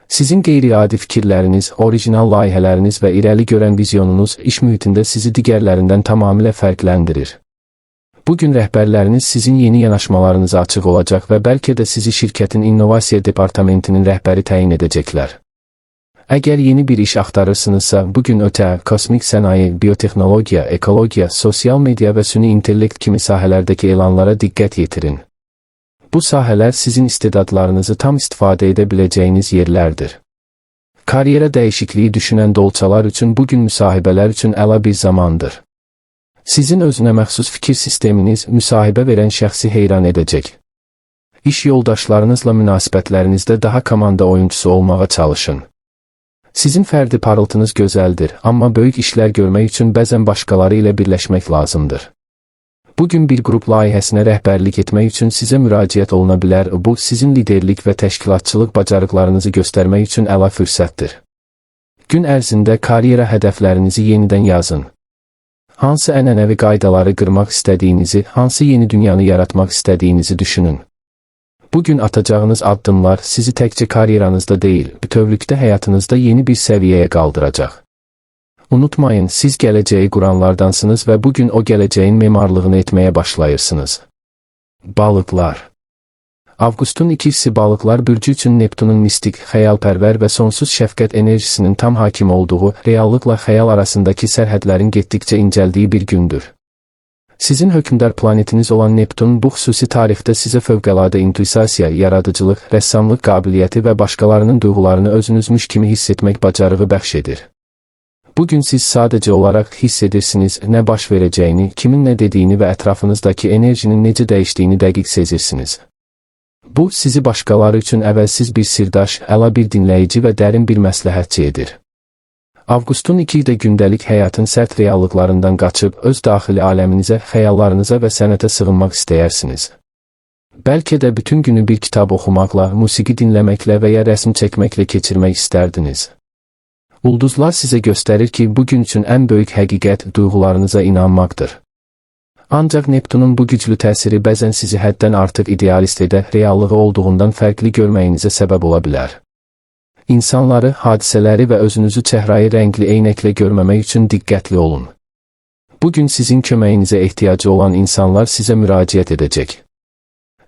Sizin qeyri-adi fikirləriniz, orijinal layihələriniz və irəli görən vizyonunuz iş mühitində sizi digərlərindən tamamilə fərqləndirir. Bugün rəhbərləriniz sizin yeni yanaşmalarınıza açıq olacaq və bəlkə də sizi şirkətin innovasiya departamentinin rəhbəri təyin edəcəklər. Əgər yeni bir iş axtarırsınızsa, bugün ötə, kosmik sənaye, biotexnologiya, ekologiya, sosial media və süni intellekt kimi sahələrdəki elanlara diqqət yetirin. Bu sahələr sizin istedadlarınızı tam istifadə edə biləcəyiniz yerlərdir. Karyera dəyişikliyi düşünən dolçalar üçün bugün müsahibələr üçün əla bir zamandır. Sizin özünə məxsus fikir sisteminiz müsahibə verən şəxsi heyran edəcək. İş yoldaşlarınızla münasibətlərinizdə daha komanda oyuncusu olmağa çalışın. Sizin fərdi parıltınız gözəldir, amma böyük işlər görmək üçün bəzən başqaları ilə birləşmək lazımdır. Bugün bir qrup layihəsinə rəhbərlik etmək üçün sizə müraciət oluna bilər, bu sizin liderlik və təşkilatçılıq bacarıqlarınızı göstərmək üçün əla fürsətdir. Gün ərzində karyera hədəflərinizi yenidən yazın. Hansı ənənəvi qaydaları qırmaq istədiyinizi, hansı yeni dünyanı yaratmaq istədiyinizi düşünün. Bugün atacağınız addımlar sizi təkcə karyeranızda deyil, bütövlükdə həyatınızda yeni bir səviyyəyə qaldıracaq. Unutmayın, siz gələcəyi quranlardansınız və bugün o gələcəyin memarlığını etməyə başlayırsınız. Balıqlar. Avqustun ikisi balıqlar bürcü üçün Neptunun mistik, xəyalpərvər və sonsuz şəfqət enerjisinin tam hakim olduğu, reallıqla xəyal arasındakı sərhədlərin getdikcə incəldiyi bir gündür. Sizin hökmdar planetiniz olan Neptun bu xüsusi tarixdə sizə fövqəladə intuisasiya, yaradıcılıq, rəssamlıq qabiliyyəti və başqalarının duyğularını özünüzmüş kimi hiss etmək bacarığı bəxş edir. Bugün siz sadəcə olaraq hiss edirsiniz, nə baş verəcəyini, kimin nə dediyini və ətrafınızdakı enerjinin necə dəyişdiyini dəqiq sezirsiniz. Bu, sizi başqaları üçün əvəzsiz bir sirdaş, əla bir dinləyici və dərin bir məsləhətçi edir. Avqustun 2 də gündəlik həyatın sərt reallıqlarından qaçıb, öz daxili aləminizə, xəyallarınıza və sənətə sığınmaq istəyirsiniz. Bəlkə də bütün günü bir kitab oxumaqla, musiqi dinləməklə və ya rəsm çəkməklə keçirmək istərdiniz. Ulduzlar sizə göstərir ki, bugün üçün ən böyük həqiqət duyğularınıza inanmaqdır. Ancaq Neptunun bu güclü təsiri bəzən sizi həddən artıq idealist edə, reallığı olduğundan fərqli görməyinizə səbəb ola bilər. İnsanları, hadisələri və özünüzü çəhrayı rəngli eynəklə görməmək üçün diqqətli olun. Bugün sizin köməyinizə ehtiyacı olan insanlar sizə müraciət edəcək.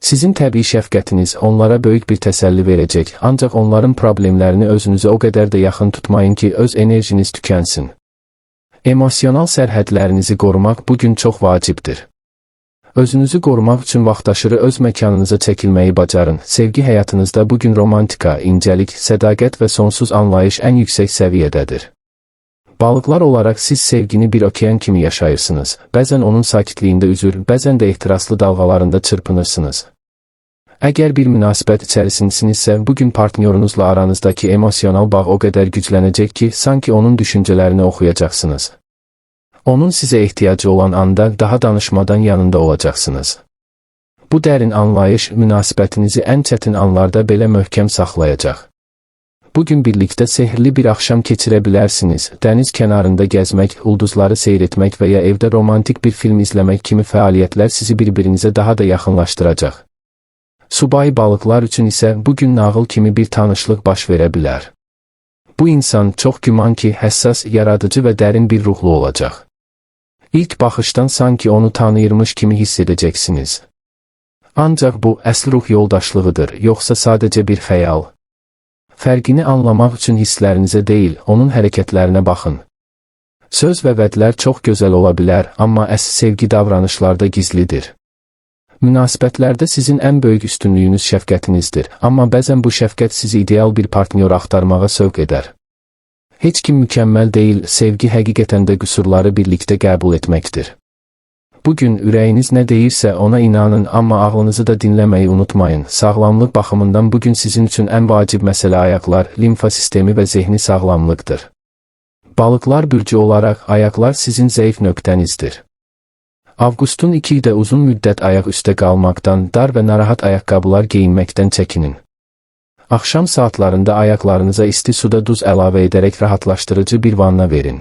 Sizin təbii şəfqətiniz onlara böyük bir təsəlli verəcək, ancaq onların problemlərini özünüzə o qədər də yaxın tutmayın ki, öz enerjiniz tükənsin. Emosional sərhədlərinizi qorumaq bugün çox vacibdir. Özünüzü qorumaq üçün vaxtaşırı öz məkanınıza çəkilməyi bacarın. Sevgi həyatınızda bugün romantika, incəlik, sədaqət və sonsuz anlayış ən yüksək səviyyədədir. Balıqlar olaraq siz sevgini bir okean kimi yaşayırsınız. Bəzən onun sakitliyində üzür, bəzən də ehtiraslı dalğalarında çırpınırsınız. Əgər bir münasibət içərisinizsə, bugün partnyorunuzla aranızdakı emosional bağ o qədər güclənəcək ki, sanki onun düşüncələrini oxuyacaqsınız. Onun sizə ehtiyacı olan anda daha danışmadan yanında olacaqsınız. Bu dərin anlayış münasibətinizi ən çətin anlarda belə möhkəm saxlayacaq. Bugün birlikdə sehirli bir axşam keçirə bilərsiniz. Dəniz kənarında gəzmək, ulduzları seyr etmək və ya evdə romantik bir film izləmək kimi fəaliyyətlər sizi bir-birinizə daha da yaxınlaşdıracaq. Subay balıqlar üçün isə bugün nağıl kimi bir tanışlıq baş verə bilər. Bu insan çox güman ki, həssas, yaradıcı və dərin bir ruhlu olacaq. İlk baxışdan sanki onu tanıyırmış kimi hiss edəcəksiniz. Ancaq bu, əsl ruh yoldaşlığıdır, yoxsa sadəcə bir xəyal. Fərqini anlamaq üçün hisslərinizə deyil, onun hərəkətlərinə baxın. Söz və vədlər çox gözəl ola bilər, amma əsl sevgi davranışlarda gizlidir. Münasibətlərdə sizin ən böyük üstünlüyünüz şəfqətinizdir, amma bəzən bu şəfqət sizi ideal bir partnyor axtarmağa sövq edər. Heç kim mükəmməl deyil, sevgi həqiqətən də qüsurları birlikdə qəbul etməkdir. Bugün ürəyiniz nə deyirsə ona inanın, amma ağlınızı da dinləməyi unutmayın. Sağlamlıq baxımından bugün sizin üçün ən vacib məsələ ayaqlar, limfa sistemi və zehni sağlamlıqdır. Balıqlar bürcü olaraq ayaqlar sizin zəif nöqtənizdir. Avqustun 2-də uzun müddət ayaq üstə qalmaqdan, dar və narahat ayaqqabılar geyinməkdən çəkinin. Axşam saatlarında ayaqlarınıza isti suda duz əlavə edərək rahatlaşdırıcı bir vanna verin.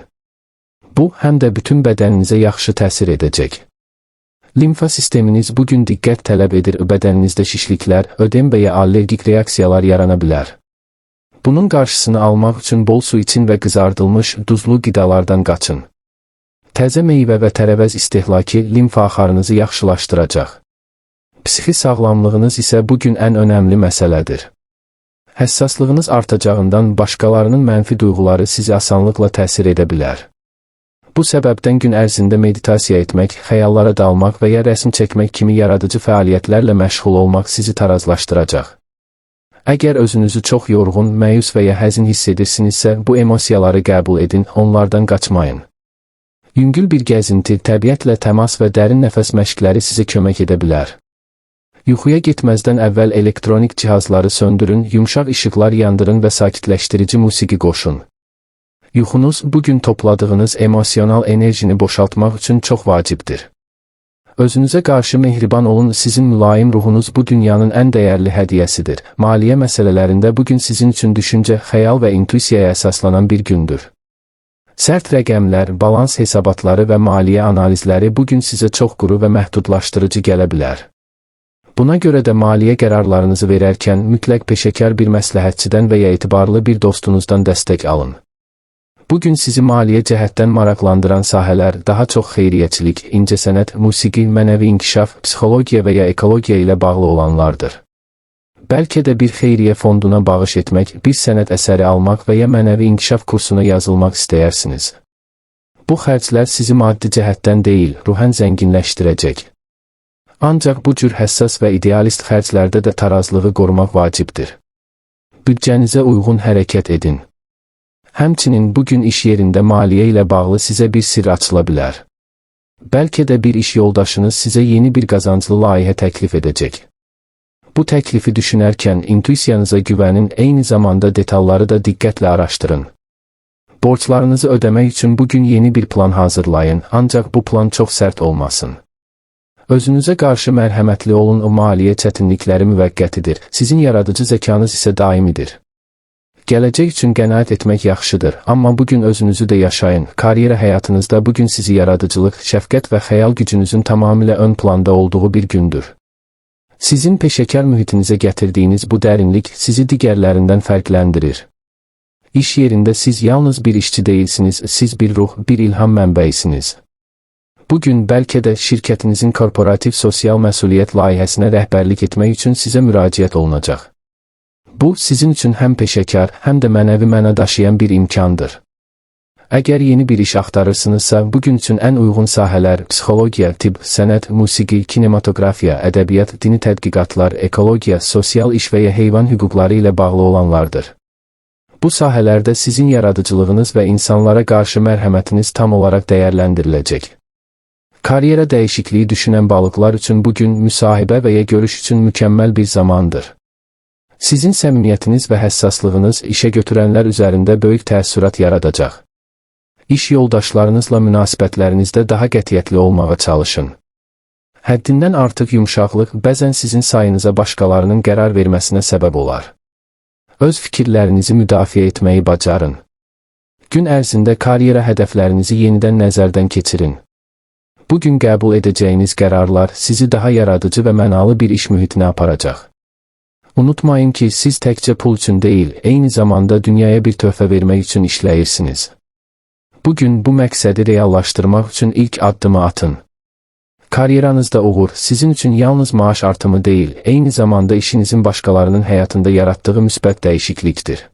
Bu, həm də bütün bədəninizə yaxşı təsir edəcək. Limfa sisteminiz bugün diqqət tələb edir, bədəninizdə şişliklər, ödem və ya allergik reaksiyalar yarana bilər. Bunun qarşısını almaq üçün bol su için və qızardılmış, duzlu qidalardan qaçın. Təzə meyvə və tərəvəz istehlakı limfa axarınızı yaxşılaşdıracaq. Psixi sağlamlığınız isə bugün ən önəmli məsələdir. Həssaslığınız artacağından başqalarının mənfi duyğuları sizi asanlıqla təsir edə bilər. Bu səbəbdən gün ərzində meditasiya etmək, xəyallara dalmaq və ya rəsm çəkmək kimi yaradıcı fəaliyyətlərlə məşğul olmaq sizi tarazlaşdıracaq. Əgər özünüzü çox yorğun, məyus və ya həzin hiss edirsinizsə, bu emosiyaları qəbul edin, onlardan qaçmayın. Yüngül bir gəzinti, təbiətlə təmas və dərin nəfəs məşqləri sizə kömək edə bilər. Yuxuya getməzdən əvvəl elektronik cihazları söndürün, yumşaq işıqlar yandırın və sakitləşdirici musiqi qoşun. Yuxunuz bugün topladığınız emosional enerjini boşaltmaq üçün çox vacibdir. Özünüzə qarşı mehriban olun, sizin mülayim ruhunuz bu dünyanın ən dəyərli hədiyyəsidir. Maliyyə məsələlərində bugün sizin üçün düşüncə, xəyal və intuisiyaya əsaslanan bir gündür. Sərt rəqəmlər, balans hesabatları və maliyyə analizləri bugün sizə çox quru və məhdudlaşdırıcı gələ bilər. Buna görə də maliyyə qərarlarınızı verərkən mütləq peşəkar bir məsləhətçidən və ya etibarlı bir dostunuzdan dəstək alın. Bugün sizi maliyyə cəhətdən maraqlandıran sahələr daha çox xeyriyyəçilik, incəsənət, musiqi, mənəvi inkişaf, psixologiya və ya ekologiya ilə bağlı olanlardır. Bəlkə də bir xeyriyyə fonduna bağış etmək, bir sənət əsəri almaq və ya mənəvi inkişaf kursuna yazılmaq istəyirsiniz. Bu xərclər sizi maddi cəhətdən deyil, ruhən zənginləşdirəcək. Ancaq bu cür həssas və idealist xərclərdə də tarazlığı qorumaq vacibdir. Büdcənizə uyğun hərəkət edin. Həmçinin bugün iş yerində maliyyə ilə bağlı sizə bir sirr açıla bilər. Bəlkə də bir iş yoldaşınız sizə yeni bir qazanclı layihə təklif edəcək. Bu təklifi düşünərkən intuisiyanıza güvənin, eyni zamanda detalları da diqqətlə araşdırın. Borclarınızı ödəmək üçün bugün yeni bir plan hazırlayın, ancaq bu plan çox sərt olmasın. Özünüzə qarşı mərhəmətli olun, o maliyyə çətinlikləri müvəqqətidir, sizin yaradıcı zəkanız isə daimidir. Gələcək üçün qənaət etmək yaxşıdır, amma bugün özünüzü də yaşayın. Karyera həyatınızda bugün sizi yaradıcılıq, şəfqət və xəyal gücünüzün tamamilə ön planda olduğu bir gündür. Sizin peşəkar mühitinizə gətirdiyiniz bu dərinlik sizi digərlərindən fərqləndirir. İş yerində siz yalnız bir işçi deyilsiniz, siz bir ruh, bir ilham mənbəyisiniz. Bugün bəlkə də şirkətinizin korporativ sosial məsuliyyət layihəsinə rəhbərlik etmək üçün sizə müraciət olunacaq. Bu, sizin üçün həm peşəkar, həm də mənəvi məna daşıyan bir imkandır. Əgər yeni bir iş axtarırsınızsa, bugün üçün ən uyğun sahələr psixologiya, tibb, sənət, musiqi, kinematografiya, ədəbiyyat, dini tədqiqatlar, ekologiya, sosial iş və ya heyvan hüquqları ilə bağlı olanlardır. Bu sahələrdə sizin yaradıcılığınız və insanlara qarşı mərhəmətiniz tam olaraq dəyərləndiriləcək. Karyera dəyişikliyi düşünən balıqlar üçün bugün müsahibə və ya görüş üçün mükəmməl bir zamandır. Sizin səmimiyyətiniz və həssaslığınız işə götürənlər üzərində böyük təəssürat yaradacaq. İş yoldaşlarınızla münasibətlərinizdə daha qətiyyətli olmağa çalışın. Həddindən artıq yumşaqlıq bəzən sizin sayınıza başqalarının qərar verməsinə səbəb olar. Öz fikirlərinizi müdafiə etməyi bacarın. Gün ərzində karyera hədəflərinizi yenidən nəzərdən keçirin. Bugün qəbul edəcəyiniz qərarlar sizi daha yaradıcı və mənalı bir iş mühitinə aparacaq. Unutmayın ki, siz təkcə pul üçün deyil, eyni zamanda dünyaya bir töhfə vermək üçün işləyirsiniz. Bugün bu məqsədi reallaşdırmaq üçün ilk addımı atın. Karyeranızda uğur sizin üçün yalnız maaş artımı deyil, eyni zamanda işinizin başqalarının həyatında yaratdığı müsbət dəyişiklikdir.